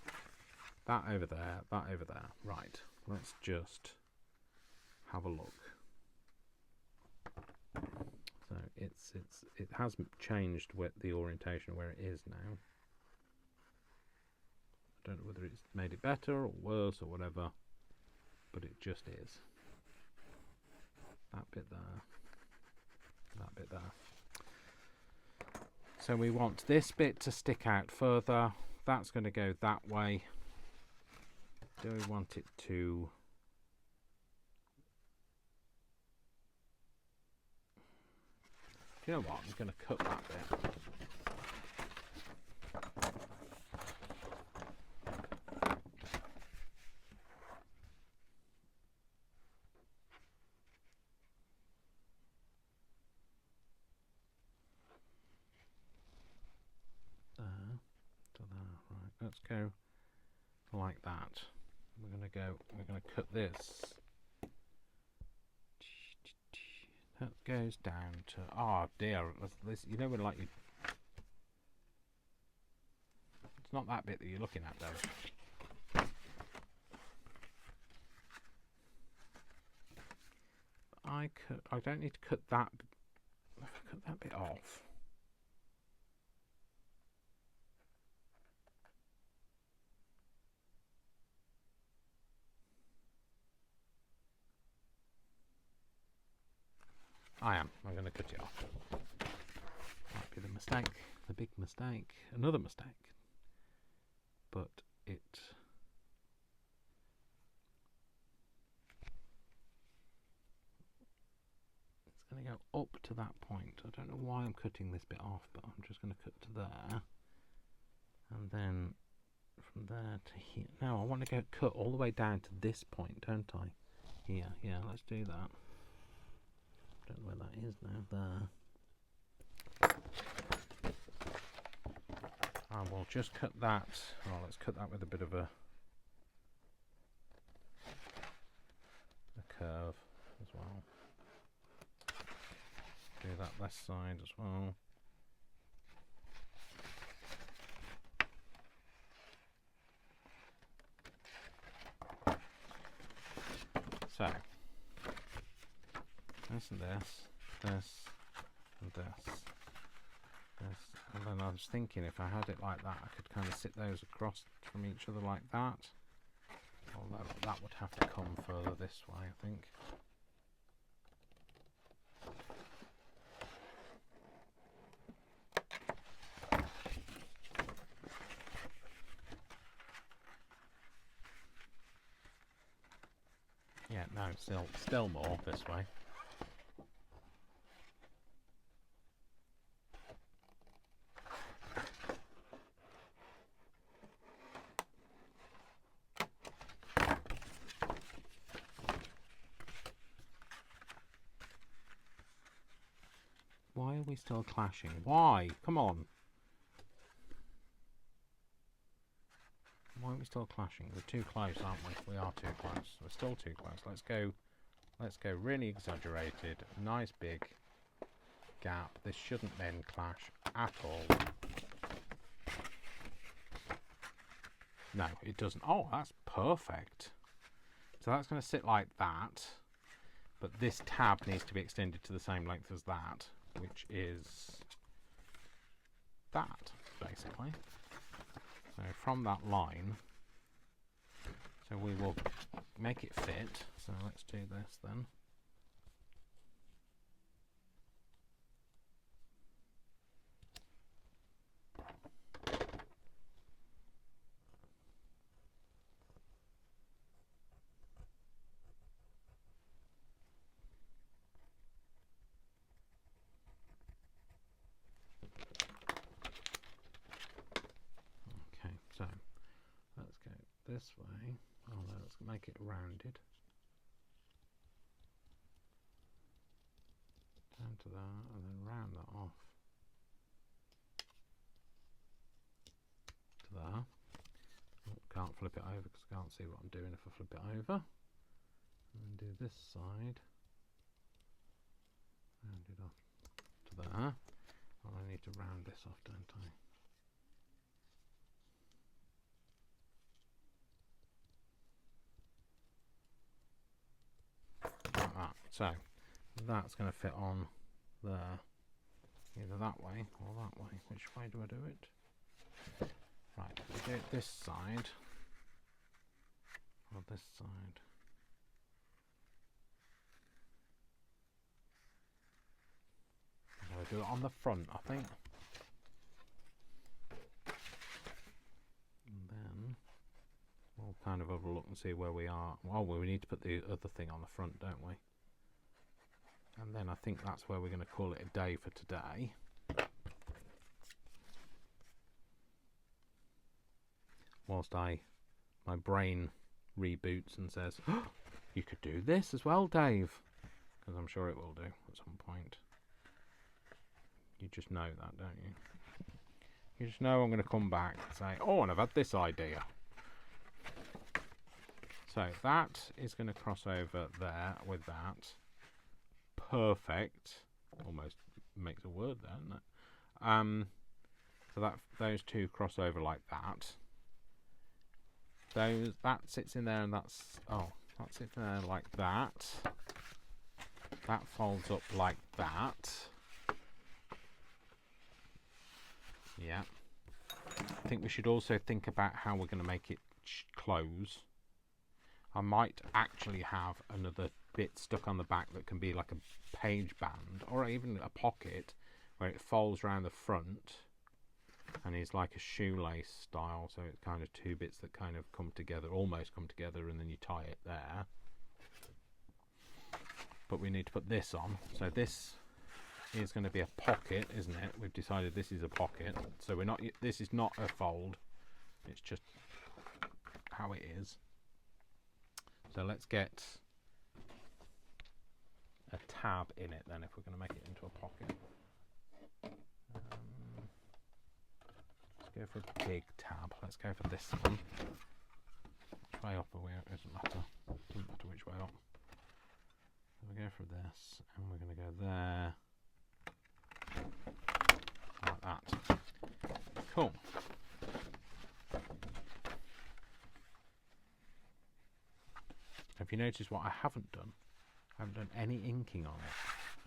That over there, that over there. Right, let's just have a look. So it has changed the orientation where it is now. I don't know whether it's made it better or worse or whatever, but it just is. That bit there, that bit there. So we want this bit to stick out further. That's going to go that way. Do we want it to... You know what? I'm going to cut that bit. To there. Right. Let's go like that. We're going to cut this. That goes down to, oh dear, this, you know when like you, it's not that bit that you're looking at though. I don't need to cut that, if I cut that bit off. I'm going to cut it off. Might be the mistake, the big mistake, another mistake. But it's going to go up to that point. I don't know why I'm cutting this bit off, but I'm just going to cut to there. And then from there to here. No, I want to go cut all the way down to this point, don't I? Here, yeah, let's do that. Don't know where that is now. There. I will just cut that. Well, let's cut that with a bit of a curve as well. Do that left side as well. So, this and this, this and this, and then I was thinking if I had it like that, I could kind of sit those across from each other like that. Although that would have to come further this way, I think. Yeah, no, still more this way. Why are we still clashing? Why? Come on. Why are we still clashing? We're too close, aren't we? We are too close. We're still too close. Let's go really exaggerated. Nice big gap. This shouldn't then clash at all. No, it doesn't. Oh, that's perfect. So that's going to sit like that. But this tab needs to be extended to the same length as that, which is that, basically. So from that line, so we will make it fit. So let's do this then. So let's go this way. Oh no, let's make it rounded. Down to that and then round that off to there. Oh, can't flip it over because I can't see what I'm doing if I flip it over. And then do this side. Round it off to there. Oh, I need to round this off, don't I? Like that. So that's going to fit on there, either that way or that way. Which way do I do it? Right, we do it this side or this side. I'll do it on the front, I think. And then we'll kind of overlook and see where we are. Well, we need to put the other thing on the front, don't we? And then I think that's where we're going to call it a day for today. Whilst my brain reboots and says, oh, you could do this as well, Dave. Because I'm sure it will do at some point. You just know that, don't you? You just know I'm going to come back and say, oh, and I've had this idea. So that is going to cross over there with that. Perfect. Almost makes a word there, doesn't it? So those two cross over like that. That sits in there and that sits in there like that. That folds up like that. Yeah. I think we should also think about how we're going to make it close. I might actually have another bit stuck on the back that can be like a page band or even a pocket where it folds around the front and is like a shoelace style, so it's kind of two bits that kind of come together, almost come together, and then you tie it there. But we need to put this on, so this is going to be a pocket, isn't it? We've decided this is a pocket, so this is not a fold, it's just how it is. So let's get a tab in it then if we're going to make it into a pocket. Let's go for a big tab. Let's go for this one. Which way up or way out? It doesn't matter. Doesn't matter which way up. So we go for this, and we're going to go there. Like that. Cool. Have you noticed what I haven't done? I haven't done any inking on it.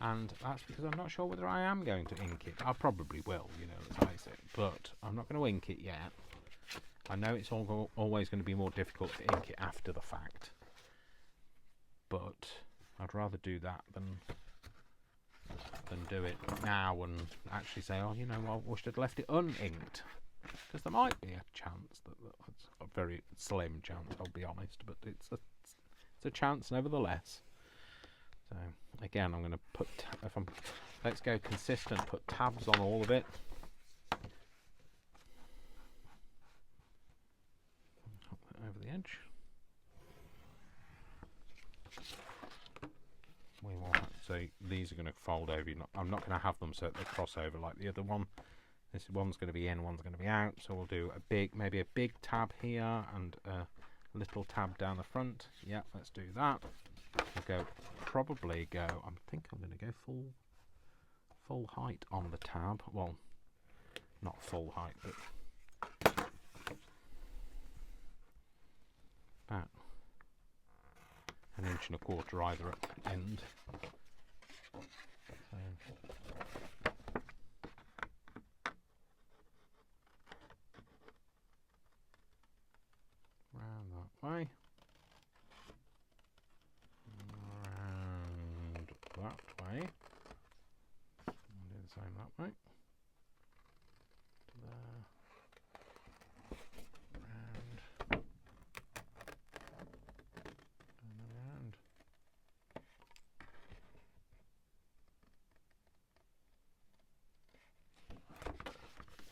And that's because I'm not sure whether I am going to ink it. I probably will, you know, let's face it. But I'm not going to ink it yet. I know it's always going to be more difficult to ink it after the fact. But I'd rather do that than do it now and actually say, oh, you know, I wish I'd left it uninked. Because there might be a chance that's a very slim chance, I'll be honest, but it's a chance nevertheless. So again, I'm going to put let's go consistent. Put tabs on all of it. Pop that over the edge. We will have, so these are going to fold over. I'm not going to have them so that they cross over like the other one. This one's going to be in, one's going to be out. So we'll do maybe a big tab here and a little tab down the front. Yeah, let's do that. We'll probably go. I think I'm going to go full height on the tab. Well, not full height, but about 1.25 inches either at the end. So, round that way. Round that way. And do the same that way. To there. Round. And around.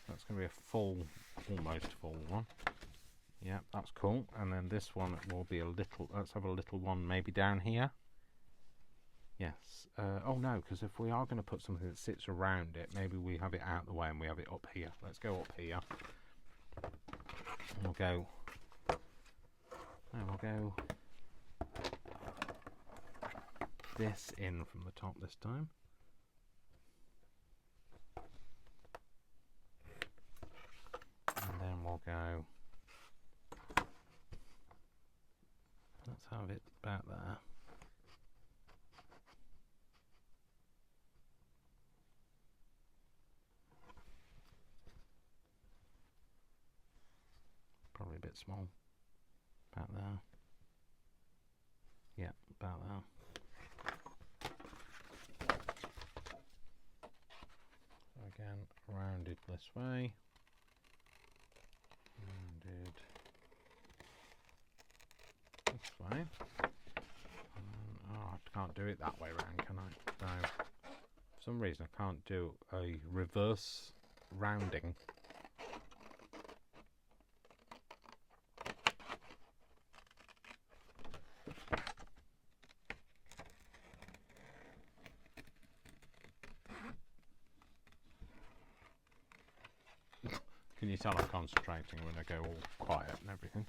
That's going to be a full, almost full one. Yeah, that's cool. And then this one will be a little, let's have a little one maybe down here. Yes. Oh no, because if we are going to put something that sits around it, maybe we have it out the way and we have it up here. Let's go up here. And we'll go, this in from the top this time. And then we'll go, let's have it about there. Probably a bit small. About there. Yeah, about there. So again, rounded this way. Rounded this way. Oh, I can't do it that way round, can I? No. For some reason I can't do a reverse rounding. Can you tell I'm concentrating when I go all quiet and everything?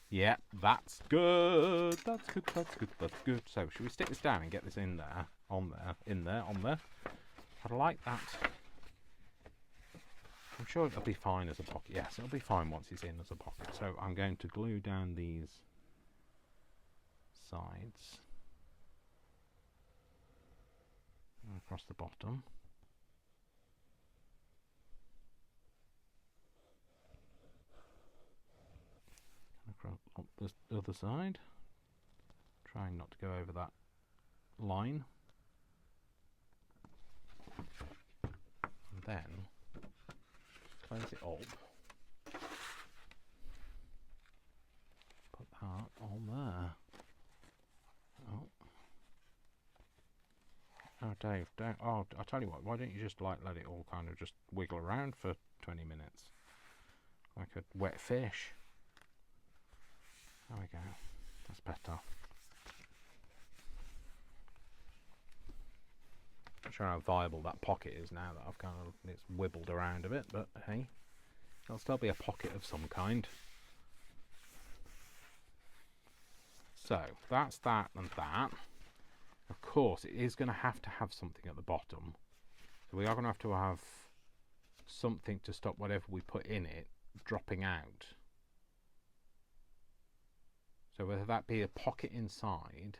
Yeah, that's good. That's good. That's good. That's good. So, should we stick this down and get this in there, on there, in there, on there? I'd like that. I'm sure it'll be fine as a pocket. Yes, it'll be fine once it's in as a pocket. So, I'm going to glue down these sides and across the bottom. Across up this other side, trying not to go over that line, and then close it up, put that on there. Oh Dave, don't, oh, I'll tell you what, why don't you just let it all kind of just wiggle around for 20 minutes like a wet fish. There we go. That's better. Not sure how viable that pocket is now that I've kind of, it's wibbled around a bit, but hey, There'll still be a pocket of some kind. So that's that and that. Of course, it is going to have something at the bottom. So we are going to have something to stop whatever we put in it dropping out. So whether that be a pocket inside.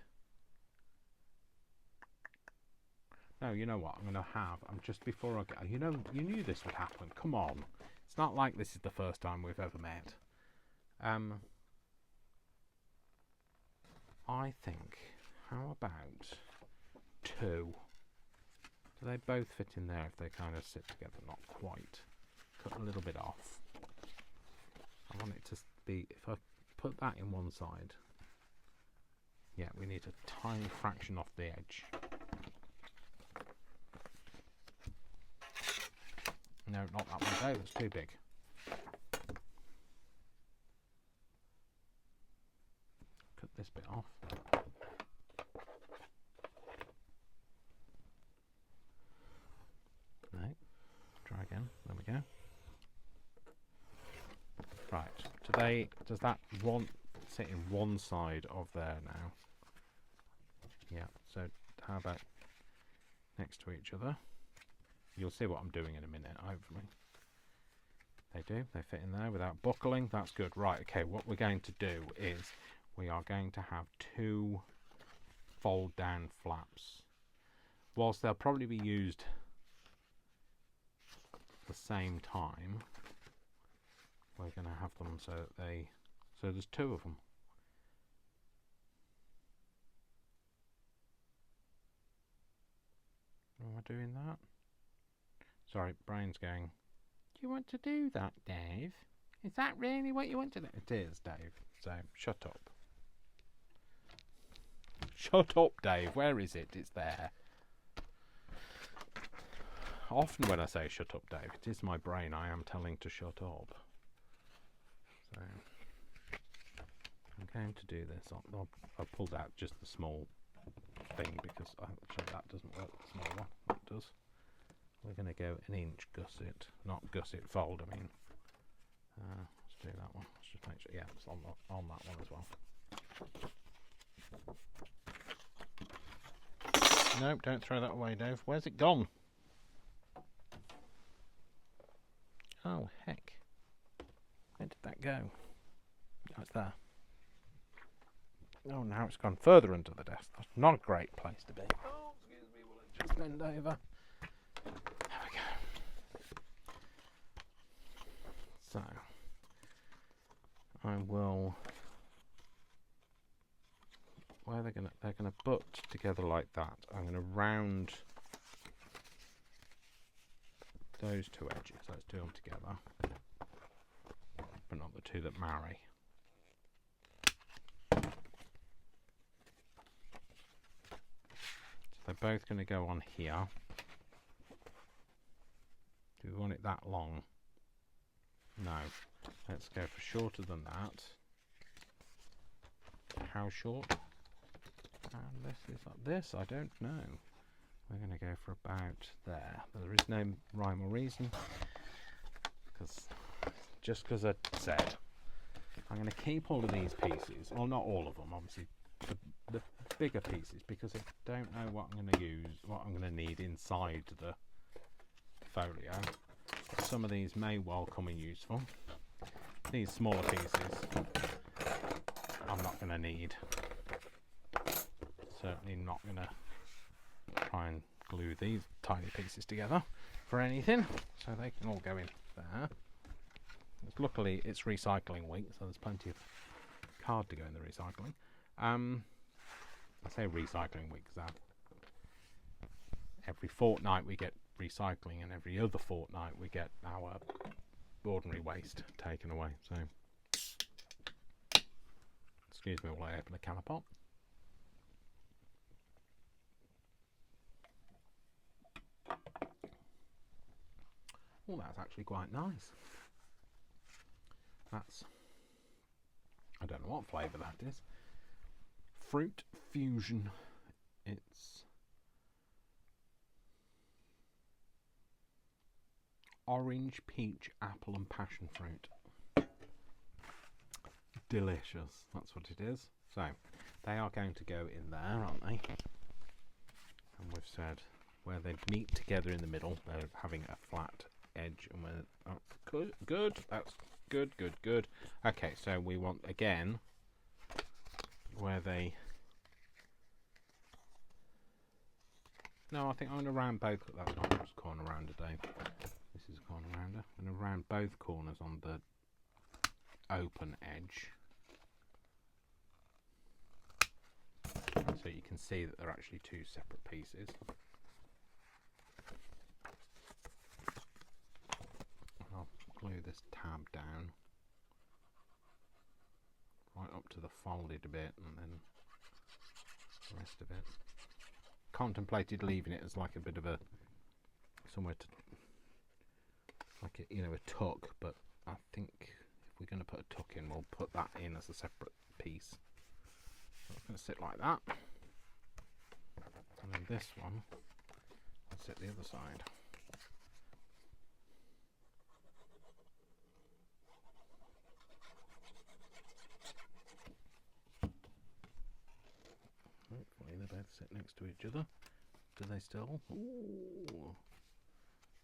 No, you know what I'm going to have? Just before I go, you knew this would happen. Come on. It's not like this is the first time we've ever met. I think, how about 2? Do they both fit in there if they kind of sit together? Not quite. Cut a little bit off. I want it to be, if I put that in one side. Yeah, we need a tiny fraction off the edge. No, not that one. Oh, that's too big. Cut this bit off. No. Try again. There we go. Right. Does that one sit in one side of there now? Yeah. So how about next to each other? You'll see what I'm doing in a minute, hopefully. They do. They fit in there without buckling. That's good. Right, okay, what we're going to do is we are going to have 2 fold-down flaps. Whilst they'll probably be used at the same time, we're going to have them so that so there's 2 of them. Am I doing that? Sorry, brain's going, do you want to do that, Dave? Is that really what you want to do? It is, Dave. So, shut up. Shut up, Dave. Where is it? It's there. Often when I say shut up, Dave, it is my brain I am telling to shut up. So, I'm going to do this. I've pulled out just the small thing because actually that doesn't work, the small one. That does. We're going to go 1 inch gusset, not gusset, fold, I mean. Let's do that one. Let's just make sure, yeah, it's on that one as well. Nope, don't throw that away, Dave. Where's it gone? Oh, heck. Where did that go? Oh, it's there. Oh, now it's gone further under the desk. That's not a great place to be. Oh, excuse me, will it just bend over? There we go. So, I will. Where they're gonna butt together like that. I'm gonna round those 2 edges. Let's do them together, but not the 2 that marry. So they're both going to go on here. Do we want it that long? No. Let's go for shorter than that. How short? And this is like this, I don't know. We're going to go for about there. There is no rhyme or reason. Just because I said. I'm going to keep all of these pieces. Well, not all of them, obviously. The bigger pieces, because I don't know what I'm going to use, what I'm going to need inside the folio. Some of these may well come in useful. These smaller pieces I'm not going to need. Certainly not going to try and glue these tiny pieces together for anything, so they can all go in there. Luckily it's recycling week, so there's plenty of card to go in the recycling. I say recycling week because every fortnight we get recycling, and every other fortnight we get our ordinary waste taken away. So, excuse me while I open a can of pop. Oh, that's actually quite nice. That's, I don't know what flavour that is. Fruit fusion. It's orange, peach, apple and passion fruit. Delicious, that's what it is. So they are going to go in there, aren't they? And we've said where they meet together in the middle, they're having a flat edge. And where, oh, good, that's good. Okay, so we want again where they. No, I think I'm going to round both. That's not just corner rounder, Dave. This is a corner rounder. I'm going to round both corners on the open edge, so you can see that they're actually two separate pieces. I'll glue this tab down right up to the folded bit, and then the rest of it. Contemplated leaving it as like a bit of a somewhere to like a, a tuck, but I think if we're going to put a tuck in, we'll put that in as a separate piece. So it's going to sit like that, and then this one will sit the other side. Hopefully they both sit next to each other. Do they still? Ooh.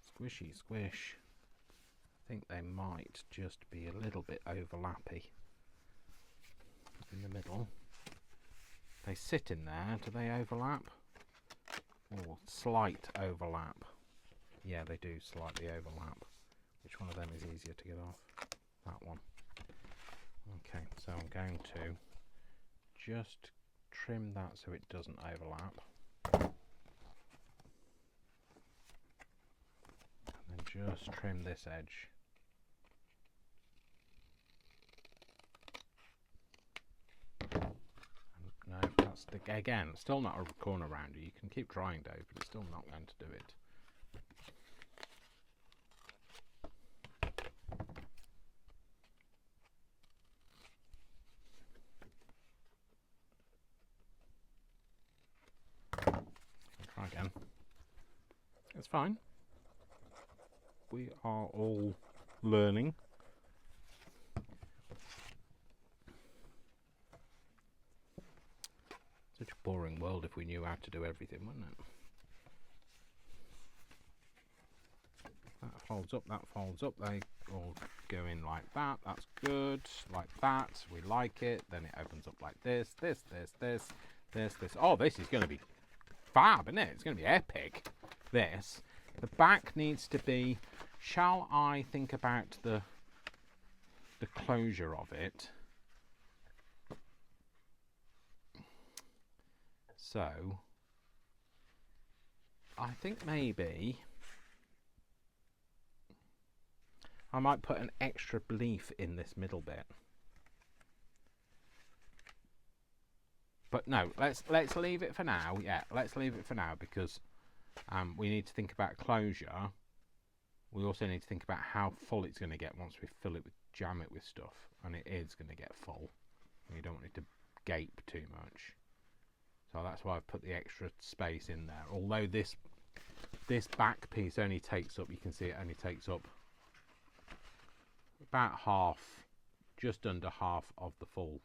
Squishy squish. I think they might just be a little bit overlappy in the middle. They sit in there. Do they overlap? Or slight overlap? Yeah, they do slightly overlap. Which one of them is easier to get off? That one. Okay, so I'm going to just trim that so it doesn't overlap. And then just trim this edge. No, that's again, still not a corner rounder. You can keep trying, Dave, but it's still not going to do it. I'll try again. It's fine. We are all learning. Such a boring world if we knew how to do everything, wouldn't it? That folds up, that folds up. They all go in like that. That's good. Like that. We like it. Then it opens up like this. This. Oh, this is going to be fab, isn't it? It's going to be epic. This. The back needs to be. Shall I think about the closure of it? So, I think maybe I might put an extra leaf in this middle bit. But no, let's leave it for now. Yeah, let's leave it for now because we need to think about closure. We also need to think about how full it's going to get once we fill it with jam it with stuff, and it is going to get full. You don't want it to gape too much. So that's why I've put the extra space in there. Although this back piece only takes up, you can see it only takes up about half, just under half of the full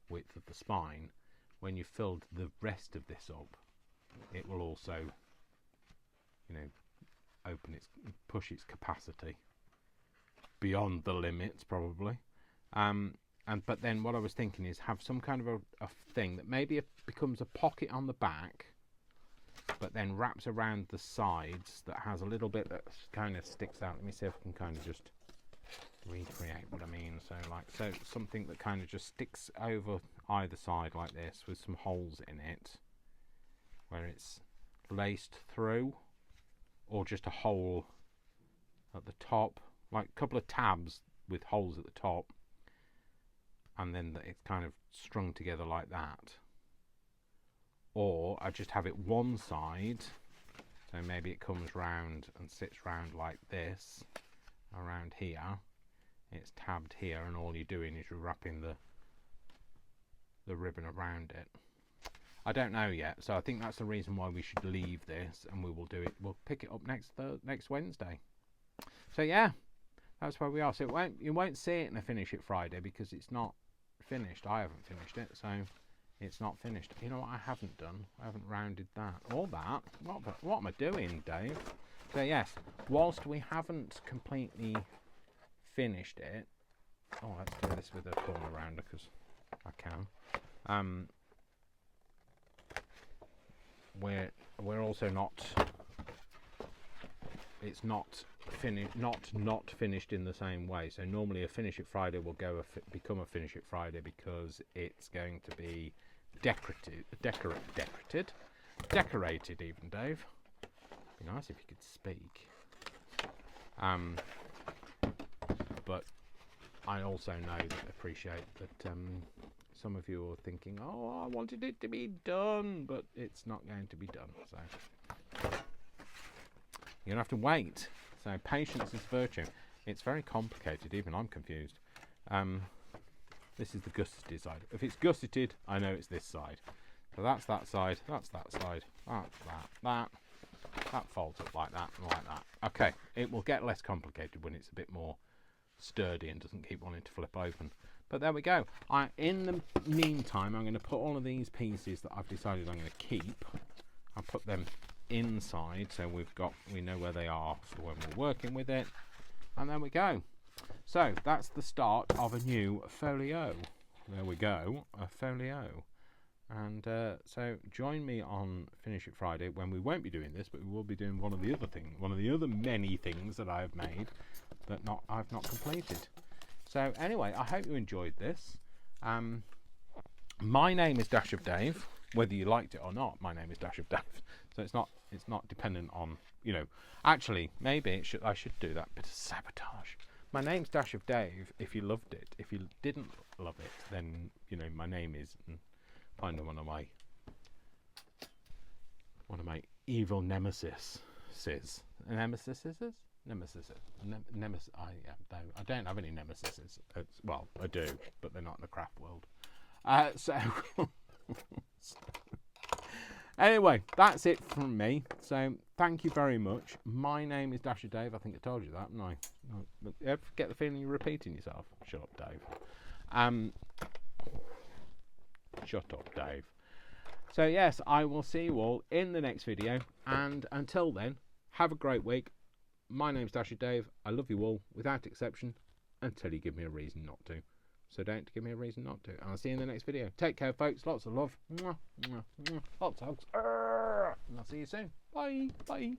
width of the spine. When you've filled the rest of this up, it will also, push its capacity beyond the limits probably. But then what I was thinking is have some kind of a thing that maybe becomes a pocket on the back, but then wraps around the sides that has a little bit that kind of sticks out. Let me see if I can kind of just recreate what I mean. So something that kind of just sticks over either side like this with some holes in it where it's laced through, or just a hole at the top, like a couple of tabs with holes at the top. And then it's kind of strung together like that. Or I just have it one side, so maybe it comes round and sits round like this, around here. It's tabbed here, and all you're doing is you're wrapping the ribbon around it. I don't know yet, so I think that's the reason why we should leave this, and we will do it. We'll pick it up next Wednesday. So yeah, that's where we are. So you won't see it in a Finish It Friday because it's not finished. I haven't finished it, so it's not finished. You know what I haven't done? I haven't rounded that or that. What am I doing, Dave? So yes, whilst we haven't completely finished it, oh, let's do this with a corner rounder because I can. We're also not. It's not finished. Not finished in the same way. So normally a Finish It Friday will become a Finish It Friday because it's going to be decorated. Even, Dave. Be nice if you could speak. But I also appreciate that some of you are thinking, oh, I wanted it to be done, but it's not going to be done. So you're going to have to wait. So patience is virtue. It's very complicated. Even I'm confused. This is the gusseted side. If it's gusseted, I know it's this side. So that's that side. That's that side. That's that. That folds up like that and like that. Okay, it will get less complicated when it's a bit more sturdy and doesn't keep wanting to flip open. But there we go. In the meantime, I'm going to put all of these pieces that I've decided I'm going to keep. I'll put them inside so we know where they are for when we're working with it. And there we go. So that's the start of a new folio. There we go, a folio. And so join me on Finish It Friday when we won't be doing this, but we will be doing one of the other many things that I have made that I've not completed. So anyway, I hope you enjoyed this. My name is Dash of Dave, whether you liked it or not. My name is Dash of Dave, so it's not dependent on, you know. Actually, maybe I should do that bit of sabotage. My name's Dash of Dave. If you loved it, if you didn't love it, then you know my name is. Find one of my evil nemesis. Nemesis. I don't have any nemesis. Well, I do, but they're not in the craft world. Anyway, that's it from me. So thank you very much. My name is Dasher Dave. I think I told you that, didn't I? But you ever get the feeling you're repeating yourself? Shut up, Dave. Shut up, Dave. So yes, I will see you all in the next video. And until then, have a great week. My name's Dasher Dave. I love you all, without exception, until you give me a reason not to. So don't give me a reason not to. And I'll see you in the next video. Take care, folks. Lots of love. Mwah, mwah, mwah. Lots of hugs. And I'll see you soon. Bye. Bye.